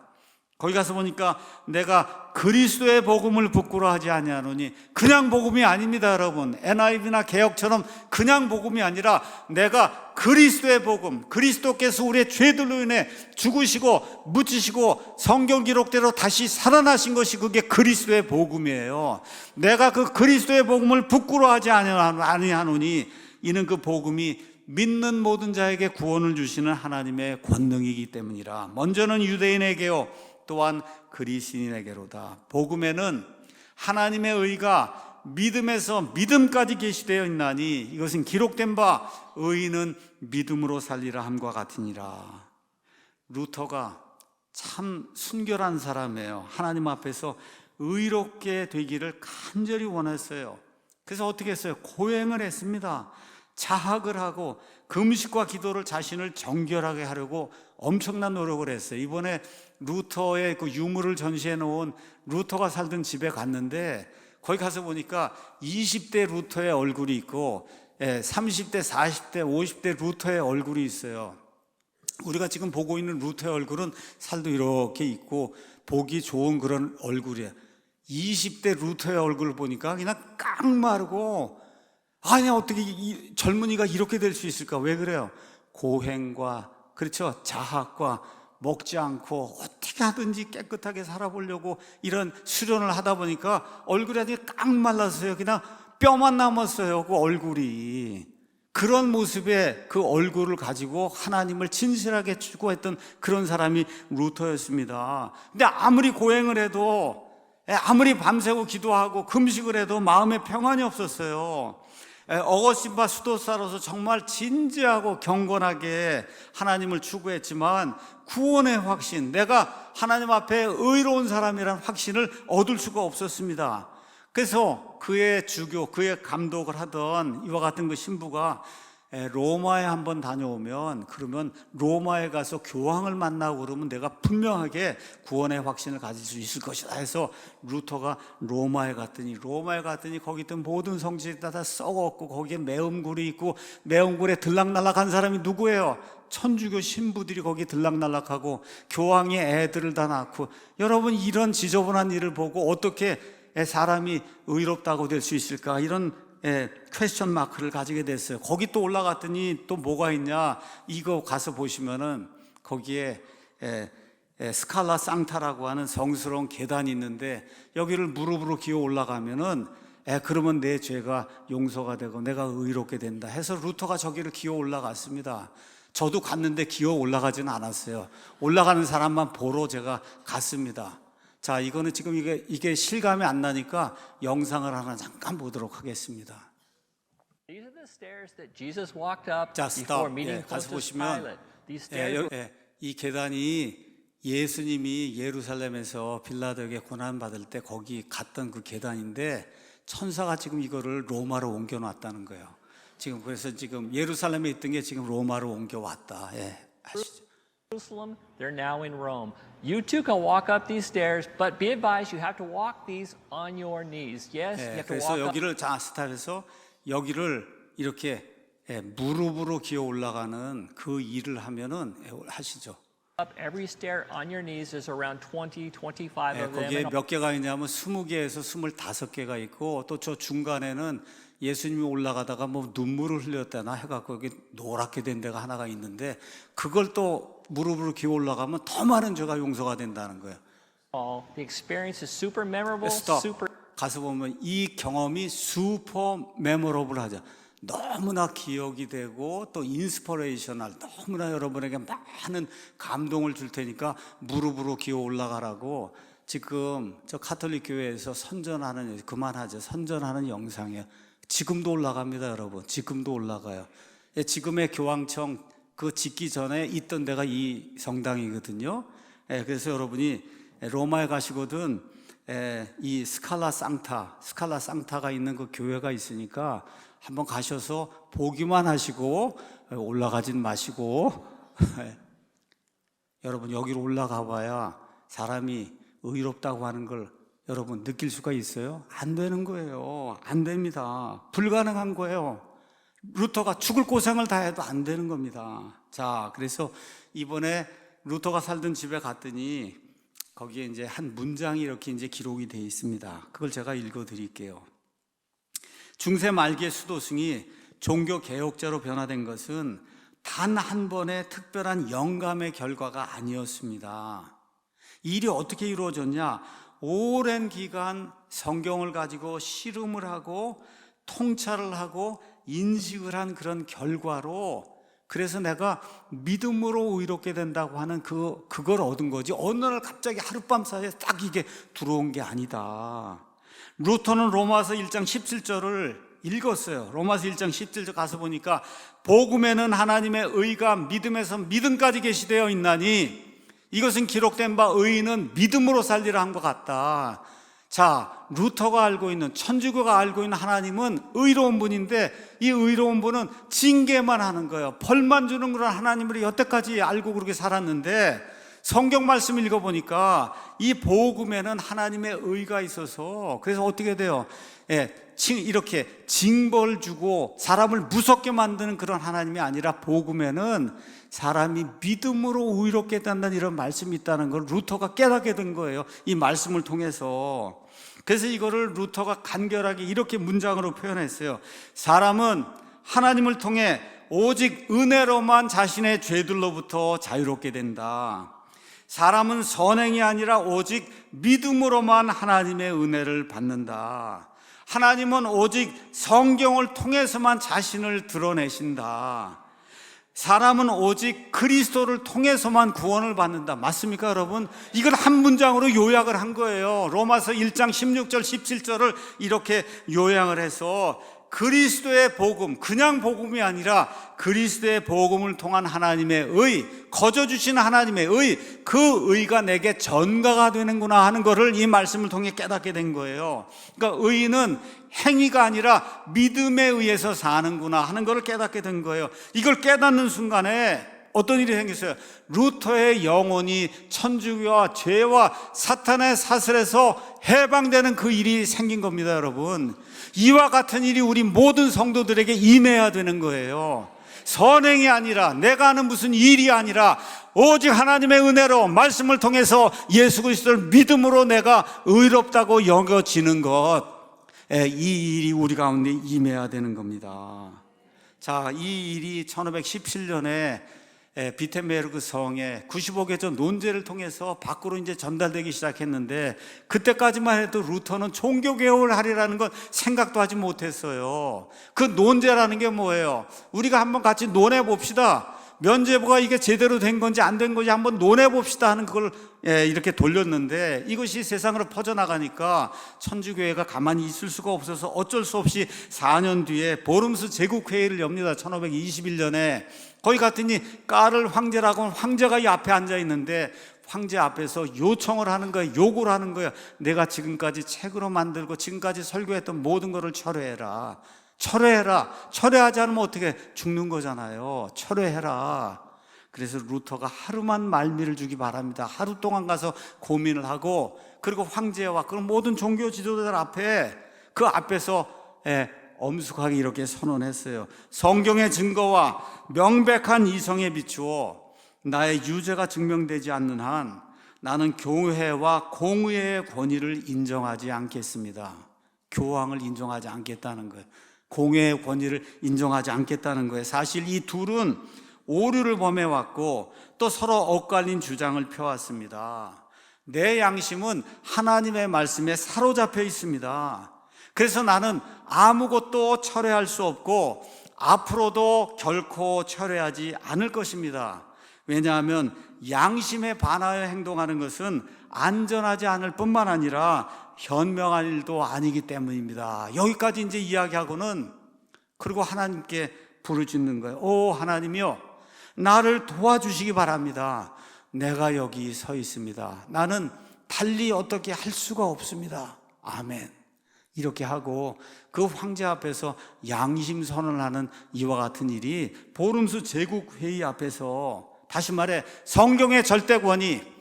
거기 가서 보니까 내가 그리스도의 복음을 부끄러워하지 아니하노니, 그냥 복음이 아닙니다, 여러분. NIV나 개혁처럼 그냥 복음이 아니라 내가 그리스도의 복음, 그리스도께서 우리의 죄들로 인해 죽으시고 묻히시고 성경 기록대로 다시 살아나신 것이 그게 그리스도의 복음이에요. 내가 그 그리스도의 복음을 부끄러워하지 아니하노니, 이는 그 복음이 믿는 모든 자에게 구원을 주시는 하나님의 권능이기 때문이라. 먼저는 유대인에게요, 또한 그리스인에게로다. 복음에는 하나님의 의가 믿음에서 믿음까지 계시되어 있나니 이것은 기록된 바 의인은 믿음으로 살리라 함과 같으니라. 루터가 참 순결한 사람이에요. 하나님 앞에서 의롭게 되기를 간절히 원했어요. 그래서 어떻게 했어요? 고행을 했습니다. 자학을 하고 금식과 기도를 자신을 정결하게 하려고 엄청난 노력을 했어요. 이번에 루터의 그 유물을 전시해 놓은 루터가 살던 집에 갔는데 거기 가서 보니까 20대 루터의 얼굴이 있고 30대, 40대, 50대 루터의 얼굴이 있어요. 우리가 지금 보고 있는 루터의 얼굴은 살도 이렇게 있고 보기 좋은 그런 얼굴이에요. 20대 루터의 얼굴을 보니까 그냥 깡마르고, 아니 어떻게 이 젊은이가 이렇게 될 수 있을까? 왜 그래요? 고행과, 그렇죠, 자학과 먹지 않고 어떻게 하든지 깨끗하게 살아보려고 이런 수련을 하다 보니까 얼굴이 아주 깡 말랐어요. 그냥 뼈만 남았어요, 그 얼굴이. 그런 모습의 그 얼굴을 가지고 하나님을 진실하게 추구했던 그런 사람이 루터였습니다. 근데 아무리 고행을 해도, 아무리 밤새고 기도하고 금식을 해도 마음에 평안이 없었어요. 어거스틴파 수도사로서 정말 진지하고 경건하게 하나님을 추구했지만 구원의 확신, 내가 하나님 앞에 의로운 사람이라는 확신을 얻을 수가 없었습니다. 그래서 그의 주교, 그의 감독을 하던 이와 같은 그 신부가 로마에 한번 다녀오면, 그러면 로마에 가서 교황을 만나고 그러면 내가 분명하게 구원의 확신을 가질 수 있을 것이다 해서 루터가 로마에 갔더니 거기 있던 모든 성지에 다 썩었고 거기에 매음굴이 있고, 매음굴에 들락날락한 사람이 누구예요? 천주교 신부들이 거기 들락날락하고 교황이 애들을 다 낳고. 여러분, 이런 지저분한 일을 보고 어떻게 사람이 의롭다고 될 수 있을까? 이런 퀘스천 마크를 가지게 됐어요. 거기 또 올라갔더니 또 뭐가 있냐? 이거 가서 보시면은 거기에 스칼라 상타라고 하는 성스러운 계단이 있는데, 여기를 무릎으로 기어 올라가면은 그러면 내 죄가 용서가 되고 내가 의롭게 된다 해서 루터가 저기를 기어 올라갔습니다. 저도 갔는데 기어 올라가지는 않았어요. 올라가는 사람만 보러 제가 갔습니다. 자, 이거는 지금 이게 실감이 안 나니까 영상을 하나 잠깐 보도록 하겠습니다. 자, 스탑. 가서 보시면 이 계단이 예수님이 예루살렘에서 빌라도에게 고난받을 때 거기 갔던 그 계단인데, 천사가 지금 이거를 로마로 옮겨놨다는 거예요. 지금 그래서 지금 예루살렘에 있던 게 지금 로마로 옮겨왔다. 아시죠? Jerusalem, they're now in Rome. You too can walk up these stairs, but be advised you have to walk these on your knees. Yes, you have to 그래서 walk 여기를 스탑해서 여기를 이렇게 무릎으로 기어 올라가는 그 일을 하면은 하시죠. up every stair on your knees. There's around 20, 25 of them. 거기에 몇 개가 있냐면 20개에서 25개가 있고, 또 저 중간에는 예수님이 올라가다가 뭐 눈물을 흘렸다나 해갖고 여기 노랗게 된 데가 하나가 있는데, 그걸 또 무릎으로 기어 올라가면 더 많은 죄가 용서가 된다는 거예요. The experience is super memorable. 스톱. Super. 가서 보면 이 경험이 슈퍼 메모러블하죠. 너무나 기억이 되고 또 인스퍼레이셔널, 너무나 여러분에게 많은 감동을 줄 테니까 무릎으로 기어 올라가라고 지금 저 카톨릭 교회에서 선전하는, 그만하죠, 선전하는 영상이에요. 지금도 올라갑니다, 여러분. 지금도 올라가요. 지금의 교황청 그 짓기 전에 있던 데가 이 성당이거든요. 그래서 여러분이 로마에 가시거든 이 스칼라 상타가 있는 그 교회가 있으니까 한번 가셔서 보기만 하시고 올라가진 마시고 여러분, 여기로 올라가 봐야 사람이 의롭다고 하는 걸 여러분 느낄 수가 있어요? 안 되는 거예요. 안 됩니다. 불가능한 거예요. 루터가 죽을 고생을 다 해도 안 되는 겁니다. 자, 그래서 이번에 루터가 살던 집에 갔더니 거기에 이제 한 문장이 이렇게 이제 기록이 되어 있습니다. 그걸 제가 읽어 드릴게요. 중세 말기의 수도승이 종교 개혁자로 변화된 것은 단 한 번의 특별한 영감의 결과가 아니었습니다. 일이 어떻게 이루어졌냐? 오랜 기간 성경을 가지고 씨름을 하고 통찰을 하고 인식을 한 그런 결과로, 그래서 내가 믿음으로 의롭게 된다고 하는 그걸 얻은 거지, 어느 날 갑자기 하룻밤 사이에 딱 이게 들어온 게 아니다. 루터는 로마서 1장 17절을 읽었어요. 로마서 1장 17절 가서 보니까 복음에는 하나님의 의가 믿음에서 믿음까지 계시되어 있나니 이것은 기록된 바 의인은 믿음으로 살리라 한 것 같다. 자, 루터가 알고 있는, 천주교가 알고 있는 하나님은 의로운 분인데, 이 의로운 분은 징계만 하는 거예요. 벌만 주는 그런 하나님을 여태까지 알고 그렇게 살았는데, 성경 말씀을 읽어보니까 이 복음에는 하나님의 의가 있어서, 그래서 어떻게 돼요? 이렇게 징벌 주고 사람을 무섭게 만드는 그런 하나님이 아니라, 복음에는 사람이 믿음으로 의롭게 된다는 이런 말씀이 있다는 걸 루터가 깨닫게 된 거예요, 이 말씀을 통해서. 그래서 이거를 루터가 간결하게 이렇게 문장으로 표현했어요. 사람은 하나님을 통해 오직 은혜로만 자신의 죄들로부터 자유롭게 된다. 사람은 선행이 아니라 오직 믿음으로만 하나님의 은혜를 받는다. 하나님은 오직 성경을 통해서만 자신을 드러내신다. 사람은 오직 그리스도를 통해서만 구원을 받는다. 맞습니까, 여러분? 이걸 한 문장으로 요약을 한 거예요. 로마서 1장 16절 17절을 이렇게 요약을 해서, 그리스도의 복음, 그냥 복음이 아니라 그리스도의 복음을 통한 하나님의 의, 거저 주신 하나님의 의, 그 의가 내게 전가가 되는구나 하는 것을 이 말씀을 통해 깨닫게 된 거예요. 그러니까 의는 행위가 아니라 믿음에 의해서 사는구나 하는 것을 깨닫게 된 거예요. 이걸 깨닫는 순간에 어떤 일이 생겼어요? 루터의 영혼이 천주교와 죄와 사탄의 사슬에서 해방되는 그 일이 생긴 겁니다, 여러분. 이와 같은 일이 우리 모든 성도들에게 임해야 되는 거예요. 선행이 아니라, 내가 하는 무슨 일이 아니라, 오직 하나님의 은혜로 말씀을 통해서 예수 그리스도를 믿음으로 내가 의롭다고 여겨지는 것, 이 일이 우리 가운데 임해야 되는 겁니다. 자, 이 일이 1517년에 비텐베르그 성에 95개조 논제를 통해서 밖으로 이제 전달되기 시작했는데, 그때까지만 해도 루터는 종교개혁을 하리라는 건 생각도 하지 못했어요. 그 논제라는 게 뭐예요? 우리가 한번 같이 논해 봅시다. 면죄부가 이게 제대로 된 건지 안 된 건지 한번 논해 봅시다 하는 그걸 이렇게 돌렸는데, 이것이 세상으로 퍼져나가니까 천주교회가 가만히 있을 수가 없어서 어쩔 수 없이 4년 뒤에 보름스 제국회의를 엽니다. 1521년에. 거기 갔더니 까를 황제라고 하는 황제가 이 앞에 앉아 있는데, 황제 앞에서 요청을 하는 거예요. 요구를 하는 거예요. 내가 지금까지 책으로 만들고 지금까지 설교했던 모든 것을 철회해라. 철회해라. 철회하지 않으면 어떻게 죽는 거잖아요. 철회해라. 그래서 루터가 하루만 말미를 주기 바랍니다. 하루 동안 가서 고민을 하고, 그리고 황제와 그런 모든 종교 지도자들 앞에, 그 앞에서 엄숙하게 이렇게 선언했어요. 성경의 증거와 명백한 이성에 비추어 나의 유죄가 증명되지 않는 한 나는 교회와 공의의 권위를 인정하지 않겠습니다. 교황을 인정하지 않겠다는 거예요. 공의의 권위를 인정하지 않겠다는 거예요. 사실 이 둘은 오류를 범해왔고 또 서로 엇갈린 주장을 펴왔습니다. 내 양심은 하나님의 말씀에 사로잡혀 있습니다. 그래서 나는 아무것도 철회할 수 없고 앞으로도 결코 철회하지 않을 것입니다. 왜냐하면 양심에 반하여 행동하는 것은 안전하지 않을 뿐만 아니라 현명한 일도 아니기 때문입니다. 여기까지 이제 이야기하고는, 그리고 하나님께 부르짖는 거예요. 오 하나님이여, 나를 도와주시기 바랍니다. 내가 여기 서 있습니다. 나는 달리 어떻게 할 수가 없습니다. 아멘. 이렇게 하고 그 황제 앞에서 양심 선언하는 이와 같은 일이 보름수 제국회의 앞에서, 다시 말해 성경의 절대권이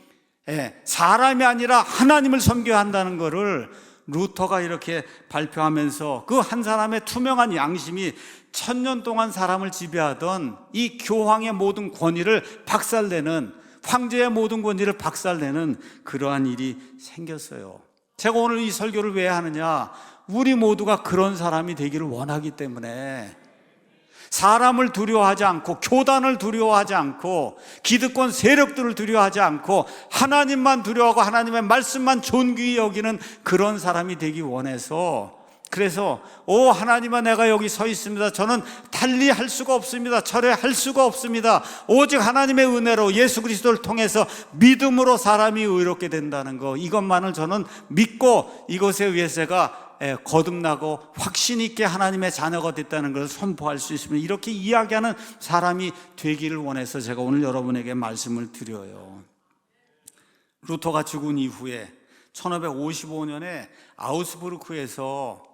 사람이 아니라 하나님을 섬겨야 한다는 것을 루터가 이렇게 발표하면서, 그 한 사람의 투명한 양심이 1000년 동안 사람을 지배하던 이 교황의 모든 권위를 박살내는, 황제의 모든 권위를 박살내는 그러한 일이 생겼어요. 제가 오늘 이 설교를 왜 하느냐, 우리 모두가 그런 사람이 되기를 원하기 때문에, 사람을 두려워하지 않고 교단을 두려워하지 않고 기득권 세력들을 두려워하지 않고 하나님만 두려워하고 하나님의 말씀만 존귀히 여기는 그런 사람이 되기 원해서, 그래서 오 하나님아, 내가 여기 서 있습니다. 저는 달리 할 수가 없습니다. 철회할 수가 없습니다. 오직 하나님의 은혜로 예수 그리스도를 통해서 믿음으로 사람이 의롭게 된다는 거, 이것만을 저는 믿고 이것에 의해서 제가 거듭나고 확신 있게 하나님의 자녀가 됐다는 것을 선포할 수 있으면, 이렇게 이야기하는 사람이 되기를 원해서 제가 오늘 여러분에게 말씀을 드려요. 루터가 죽은 이후에 1555년에 아우스부르크에서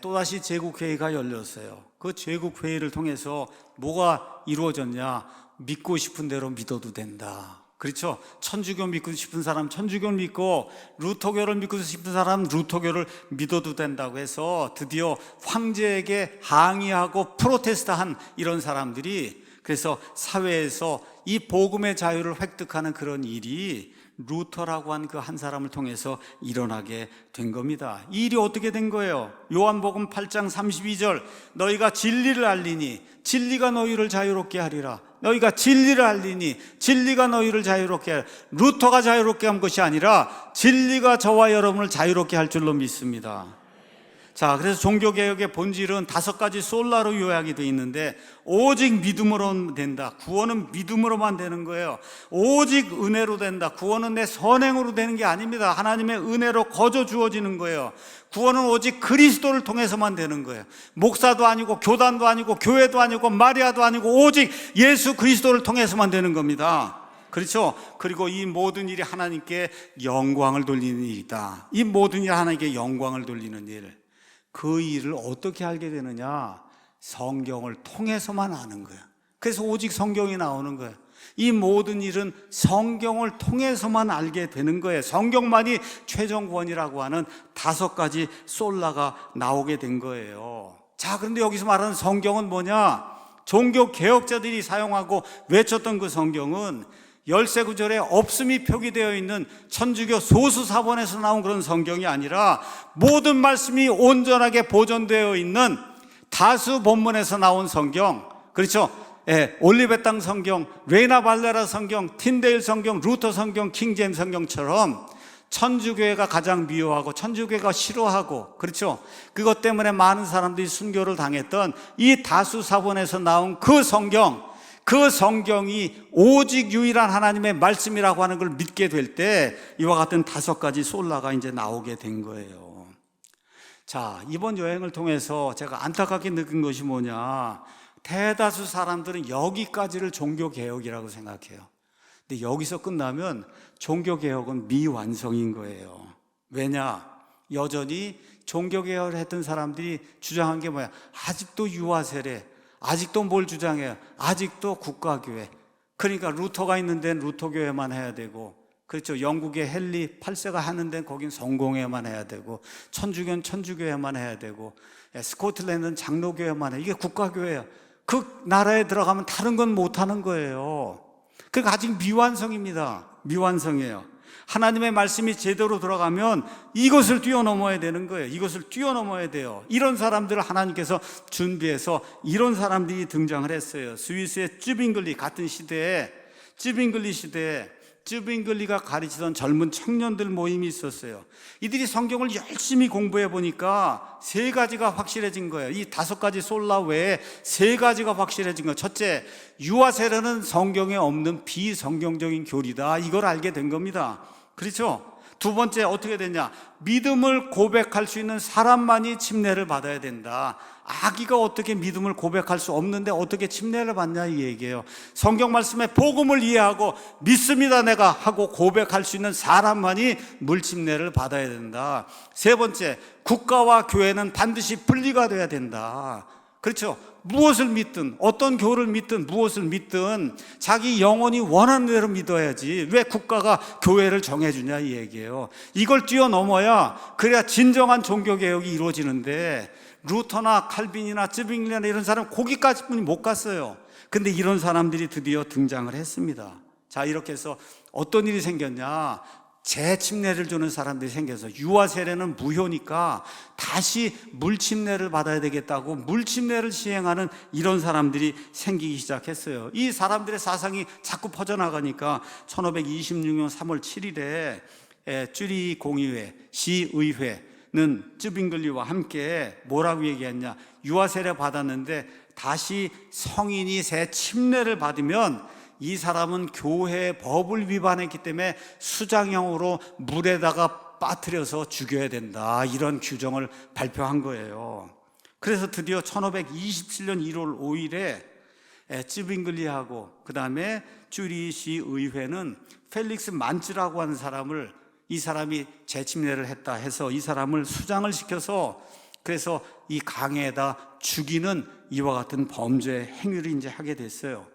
또다시 제국회의가 열렸어요. 그 제국회의를 통해서 뭐가 이루어졌냐, 믿고 싶은 대로 믿어도 된다. 그렇죠? 천주교 믿고 싶은 사람 천주교를 믿고 루터교를 믿고 싶은 사람 루터교를 믿어도 된다고 해서 드디어 황제에게 항의하고 프로테스트한 이런 사람들이, 그래서 사회에서 이 복음의 자유를 획득하는 그런 일이 루터라고 한 그 한 사람을 통해서 일어나게 된 겁니다. 이 일이 어떻게 된 거예요? 요한복음 8장 32절, 너희가 진리를 알리니 진리가 너희를 자유롭게 하리라. 너희가 진리를 알리니 진리가 너희를 자유롭게 하리라. 루터가 자유롭게 한 것이 아니라 진리가 저와 여러분을 자유롭게 할 줄로 믿습니다. 자, 그래서 종교개혁의 본질은 5가지 솔라로 요약이 되어 있는데, 오직 믿음으로 된다. 구원은 믿음으로만 되는 거예요. 오직 은혜로 된다. 구원은 내 선행으로 되는 게 아닙니다. 하나님의 은혜로 거저 주어지는 거예요. 구원은 오직 그리스도를 통해서만 되는 거예요. 목사도 아니고 교단도 아니고 교회도 아니고 마리아도 아니고 오직 예수 그리스도를 통해서만 되는 겁니다. 그렇죠? 그리고 이 모든 일이 하나님께 영광을 돌리는 일이다. 이 모든 일이 하나님께 영광을 돌리는 일. 그 일을 어떻게 알게 되느냐? 성경을 통해서만 아는 거예요. 그래서 오직 성경이 나오는 거예요. 이 모든 일은 성경을 통해서만 알게 되는 거예요. 성경만이 최종 구원이라고 하는 5가지 솔라가 나오게 된 거예요. 자, 그런데 여기서 말하는 성경은 뭐냐? 종교 개혁자들이 사용하고 외쳤던 그 성경은 열세구절에 없음이 표기되어 있는 천주교 소수사본에서 나온 그런 성경이 아니라 모든 말씀이 온전하게 보존되어 있는 다수 본문에서 나온 성경, 그렇죠? 올리베땅 성경, 레이나 발레라 성경, 틴데일 성경, 루터 성경, 킹제임 성경처럼 천주교회가 가장 미워하고 천주교회가 싫어하고, 그렇죠? 그것 때문에 많은 사람들이 순교를 당했던 이 다수 사본에서 나온 그 성경, 그 성경이 오직 유일한 하나님의 말씀이라고 하는 걸 믿게 될 때 이와 같은 5가지 솔라가 이제 나오게 된 거예요. 자, 이번 여행을 통해서 제가 안타깝게 느낀 것이 뭐냐? 대다수 사람들은 여기까지를 종교개혁이라고 생각해요. 근데 여기서 끝나면 종교개혁은 미완성인 거예요. 왜냐? 여전히 종교개혁을 했던 사람들이 주장한 게 뭐야? 아직도 유아세례, 아직도 뭘 주장해요? 아직도 국가교회. 그러니까 루터가 있는 데는 루터교회만 해야 되고, 그렇죠? 영국의 헨리 8세가 하는 데는 거긴 성공회만 해야 되고, 천주교는 천주교회만 해야 되고, 스코틀랜드는 장로교회만 해. 이게 국가교회예요. 그 나라에 들어가면 다른 건 못하는 거예요. 그러니까 아직 미완성입니다. 미완성이에요. 하나님의 말씀이 제대로 들어가면 이것을 뛰어넘어야 되는 거예요. 이것을 뛰어넘어야 돼요. 이런 사람들을 하나님께서 준비해서 이런 사람들이 등장을 했어요. 스위스의 쯔빙글리, 같은 시대에 쯔빙글리 시대에 쯔빙글리가 가르치던 젊은 청년들 모임이 있었어요. 이들이 성경을 열심히 공부해 보니까 3가지가 확실해진 거예요. 이 5가지 솔라 외에 3가지가 확실해진 거예요. 첫째, 유아세례는 성경에 없는 비성경적인 교리다. 이걸 알게 된 겁니다. 그렇죠? 2번째, 어떻게 되냐? 믿음을 고백할 수 있는 사람만이 침례를 받아야 된다. 아기가 어떻게 믿음을 고백할 수 없는데 어떻게 침례를 받냐, 이 얘기예요. 성경 말씀에 복음을 이해하고 믿습니다 내가 하고 고백할 수 있는 사람만이 물침례를 받아야 된다. 3번째, 국가와 교회는 반드시 분리가 돼야 된다. 그렇죠? 무엇을 믿든, 어떤 교를 믿든, 무엇을 믿든 자기 영혼이 원하는 대로 믿어야지 왜 국가가 교회를 정해주냐, 이 얘기예요. 이걸 뛰어넘어야 그래야 진정한 종교개혁이 이루어지는데, 루터나 칼빈이나 쯔빙글리나 이런 사람 거기까지뿐이 못 갔어요. 근데 이런 사람들이 드디어 등장을 했습니다. 자, 이렇게 해서 어떤 일이 생겼냐? 재침례를 주는 사람들이 생겨서, 유아세례는 무효니까 다시 물침례를 받아야 되겠다고 물침례를 시행하는 이런 사람들이 생기기 시작했어요. 이 사람들의 사상이 자꾸 퍼져나가니까 1526년 3월 7일에 쭈리 공의회, 시의회는 쯔빙글리와 함께 뭐라고 얘기했냐? 유아세례 받았는데 다시 성인이 새 침례를 받으면 이 사람은 교회의 법을 위반했기 때문에 수장형으로 물에다가 빠뜨려서 죽여야 된다, 이런 규정을 발표한 거예요. 그래서 드디어 1527년 1월 5일에 쯔빙글리하고 그 다음에 쭈리시 의회는 펠릭스 만츠라고 하는 사람을, 이 사람이 재침례를 했다 해서 이 사람을 수장을 시켜서, 그래서 이 강에다 죽이는 이와 같은 범죄 행위를 이제 하게 됐어요.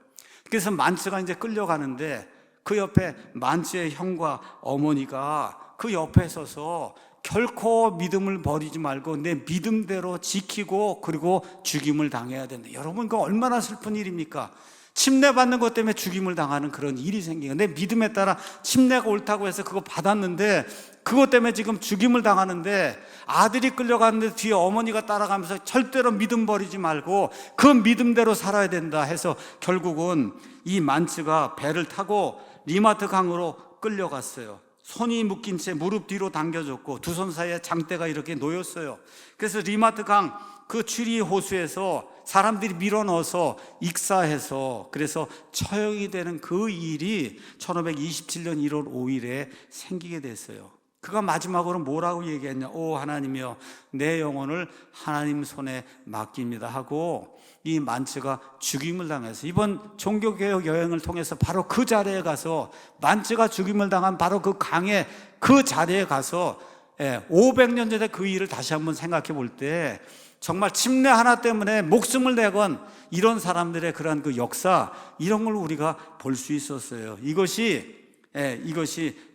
그래서 만츠가 이제 끌려가는데 그 옆에 만츠의 형과 어머니가 그 옆에 서서 결코 믿음을 버리지 말고 내 믿음대로 지키고 그리고 죽임을 당해야 된다. 여러분, 그 얼마나 슬픈 일입니까? 침례받는 것 때문에 죽임을 당하는 그런 일이 생겨요. 내 믿음에 따라 침례가 옳다고 해서 그거 받았는데 그것 때문에 지금 죽임을 당하는데, 아들이 끌려가는데 뒤에 어머니가 따라가면서 절대로 믿음 버리지 말고 그 믿음대로 살아야 된다 해서 결국은 이 만츠가 배를 타고 리마트 강으로 끌려갔어요. 손이 묶인 채 무릎 뒤로 당겨졌고 두 손 사이에 장대가 이렇게 놓였어요. 그래서 리마트 강 그 취리 호수에서 사람들이 밀어넣어서 익사해서 그래서 처형이 되는 그 일이 1527년 1월 5일에 생기게 됐어요. 그가 마지막으로 뭐라고 얘기했냐? 오 하나님이여, 내 영혼을 하나님 손에 맡깁니다 하고 이 만츠가 죽임을 당해서 이번 종교개혁 여행을 통해서 바로 그 자리에 가서 만츠가 죽임을 당한 바로 그 강의 그 자리에 가서 500년 전에 그 일을 다시 한번 생각해 볼 때 정말 침례 하나 때문에 목숨을 내건 이런 사람들의 그런 그 역사, 이런 걸 우리가 볼 수 있었어요. 이것이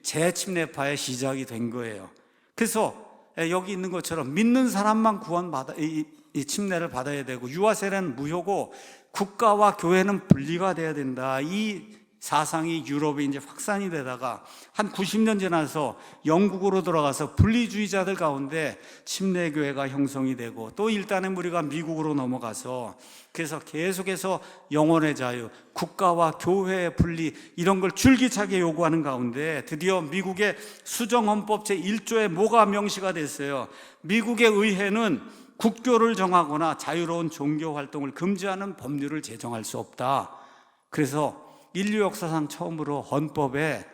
재침례파의 시작이 된 거예요. 그래서 여기 있는 것처럼 믿는 사람만 이 침례를 받아야 되고, 유아 세례는 무효고 국가와 교회는 분리가 돼야 된다. 이 사상이 유럽에 이제 확산이 되다가 한 90년 지나서 영국으로 돌아가서 분리주의자들 가운데 침례교회가 형성이 되고, 또 일단의 무리가 미국으로 넘어가서 그래서 계속해서 영혼의 자유, 국가와 교회의 분리, 이런 걸 줄기차게 요구하는 가운데 드디어 미국의 수정헌법 제1조에 뭐가 명시가 됐어요. 미국의 의회는 국교를 정하거나 자유로운 종교 활동을 금지하는 법률을 제정할 수 없다. 그래서 인류 역사상 처음으로 헌법에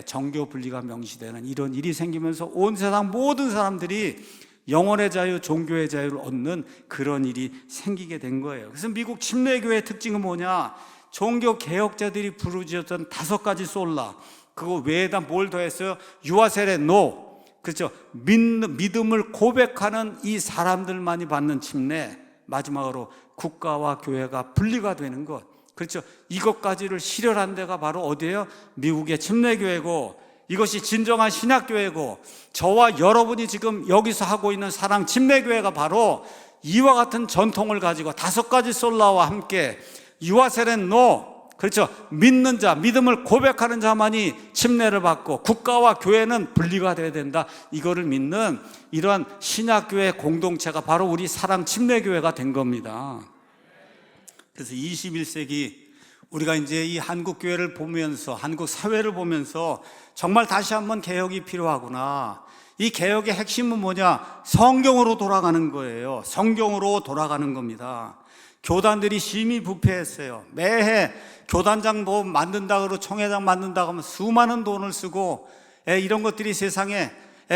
정교 분리가 명시되는 이런 일이 생기면서 온 세상 모든 사람들이 영혼의 자유, 종교의 자유를 얻는 그런 일이 생기게 된 거예요. 그래서 미국 침례교회의 특징은 뭐냐? 종교 개혁자들이 부르짖었던 5가지 솔라, 그거 외에다 뭘 더했어요? 유아 세례 노, 그렇죠? 믿음을 고백하는 이 사람들만이 받는 침례, 마지막으로 국가와 교회가 분리가 되는 것, 그렇죠? 이것까지를 실현한 데가 바로 어디예요? 미국의 침례교회고, 이것이 진정한 신약교회고, 저와 여러분이 지금 여기서 하고 있는 사랑 침례교회가 바로 이와 같은 전통을 가지고 5가지 솔라와 함께 유아 세례는 노, 그렇죠? 믿는 자, 믿음을 고백하는 자만이 침례를 받고 국가와 교회는 분리가 돼야 된다, 이거를 믿는 이러한 신약교회 공동체가 바로 우리 사랑 침례교회가 된 겁니다. 그래서 21세기 우리가 이제 이 한국 교회를 보면서, 한국 사회를 보면서 정말 다시 한번 개혁이 필요하구나. 이 개혁의 핵심은 뭐냐? 성경으로 돌아가는 거예요. 성경으로 돌아가는 겁니다. 교단들이 심히 부패했어요. 매해 교단장 뭐 만든다 그러고 청회장 만든다고 하면 수많은 돈을 쓰고, 이런 것들이 세상에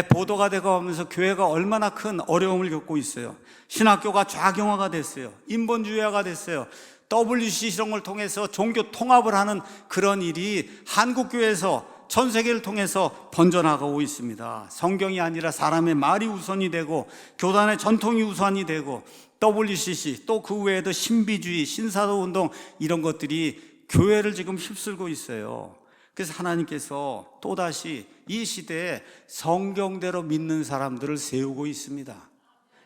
보도가 되고 하면서 교회가 얼마나 큰 어려움을 겪고 있어요. 신학교가 좌경화가 됐어요. 인본주의화가 됐어요. WCC 이런 걸 통해서 종교 통합을 하는 그런 일이 한국교회에서 전 세계를 통해서 번져나가고 있습니다. 성경이 아니라 사람의 말이 우선이 되고 교단의 전통이 우선이 되고, WCC 또 그 외에도 신비주의, 신사도운동, 이런 것들이 교회를 지금 휩쓸고 있어요. 그래서 하나님께서 또다시 이 시대에 성경대로 믿는 사람들을 세우고 있습니다.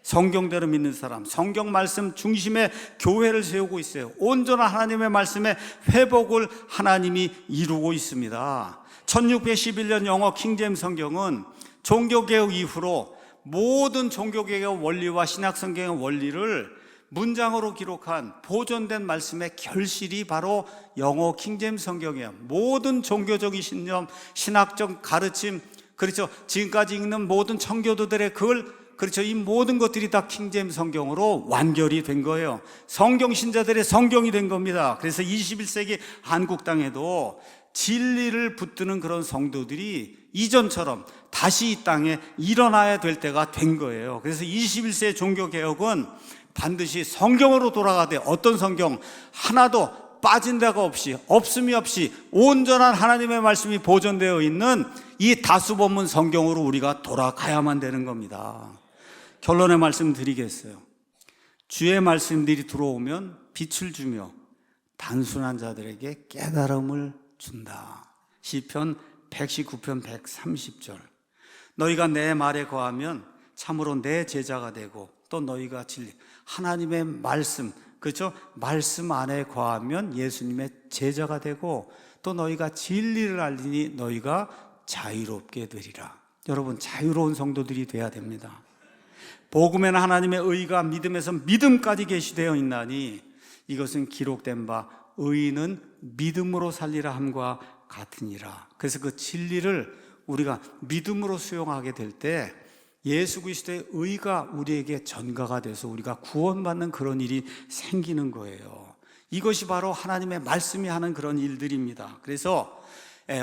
성경대로 믿는 사람, 성경 말씀 중심의 교회를 세우고 있어요. 온전한 하나님의 말씀의 회복을 하나님이 이루고 있습니다. 1611년 영어 킹제임스 성경은 종교개혁 이후로 모든 종교개혁 원리와 신약성경의 원리를 문장으로 기록한 보존된 말씀의 결실이 바로 영어 킹제임스 성경이에요. 모든 종교적인 신념, 신학적 가르침, 그렇죠, 지금까지 읽는 모든 청교도들의 그렇죠, 이 모든 것들이 다 킹제임스 성경으로 완결이 된 거예요. 성경 신자들의 성경이 된 겁니다. 그래서 21세기 한국 땅에도 진리를 붙드는 그런 성도들이 이전처럼 다시 이 땅에 일어나야 될 때가 된 거예요. 그래서 21세기 종교개혁은 반드시 성경으로 돌아가되, 어떤 성경? 하나도 빠진 데가 없이, 없음이 없이 온전한 하나님의 말씀이 보존되어 있는 이 다수본문 성경으로 우리가 돌아가야만 되는 겁니다. 결론의 말씀 드리겠어요. 주의 말씀들이 들어오면 빛을 주며 단순한 자들에게 깨달음을 준다. 시편 119편 130절. 너희가 내 말에 거하면 참으로 내 제자가 되고 또 너희가 진리. 하나님의 말씀, 그렇죠? 말씀 안에 거하면 예수님의 제자가 되고 또 너희가 진리를 알리니 너희가 자유롭게 되리라. 여러분, 자유로운 성도들이 돼야 됩니다. 복음에는 하나님의 의가 믿음에서 믿음까지 계시되어 있나니 이것은 기록된 바 의인은 믿음으로 살리라 함과 같으니라. 그래서 그 진리를 우리가 믿음으로 수용하게 될 때 예수 그리스도의 의가 우리에게 전가가 돼서 우리가 구원받는 그런 일이 생기는 거예요. 이것이 바로 하나님의 말씀이 하는 그런 일들입니다. 그래서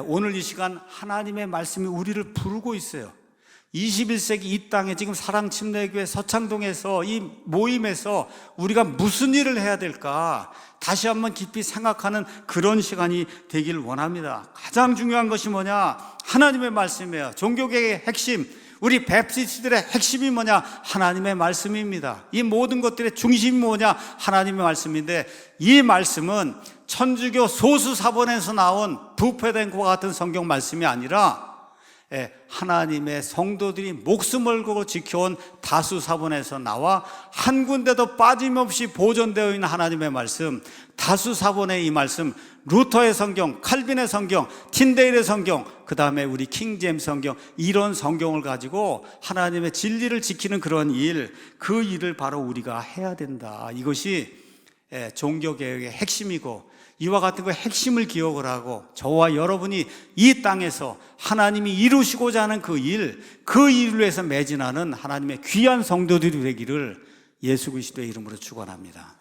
오늘 이 시간 하나님의 말씀이 우리를 부르고 있어요. 21세기 이 땅에 지금 사랑침례교회 서창동에서 이 모임에서 우리가 무슨 일을 해야 될까 다시 한번 깊이 생각하는 그런 시간이 되길 원합니다. 가장 중요한 것이 뭐냐? 하나님의 말씀이에요. 종교개혁의 핵심, 우리 베프티스트들의 핵심이 뭐냐? 하나님의 말씀입니다. 이 모든 것들의 중심이 뭐냐? 하나님의 말씀인데 이 말씀은 천주교 소수 사본에서 나온 부패된 것과 같은 성경 말씀이 아니라 하나님의 성도들이 목숨을 걸고 지켜온 다수 사본에서 나와 한 군데도 빠짐없이 보존되어 있는 하나님의 말씀, 다수 사본의 이 말씀, 루터의 성경, 칼빈의 성경, 틴데일의 성경, 그 다음에 우리 킹제임스 성경, 이런 성경을 가지고 하나님의 진리를 지키는 그런 일, 그 일을 바로 우리가 해야 된다. 이것이 종교개혁의 핵심이고 이와 같은 그 핵심을 기억을 하고 저와 여러분이 이 땅에서 하나님이 이루시고자 하는 그 일을 위해서 매진하는 하나님의 귀한 성도들이 되기를 예수 그리스도의 이름으로 축원합니다.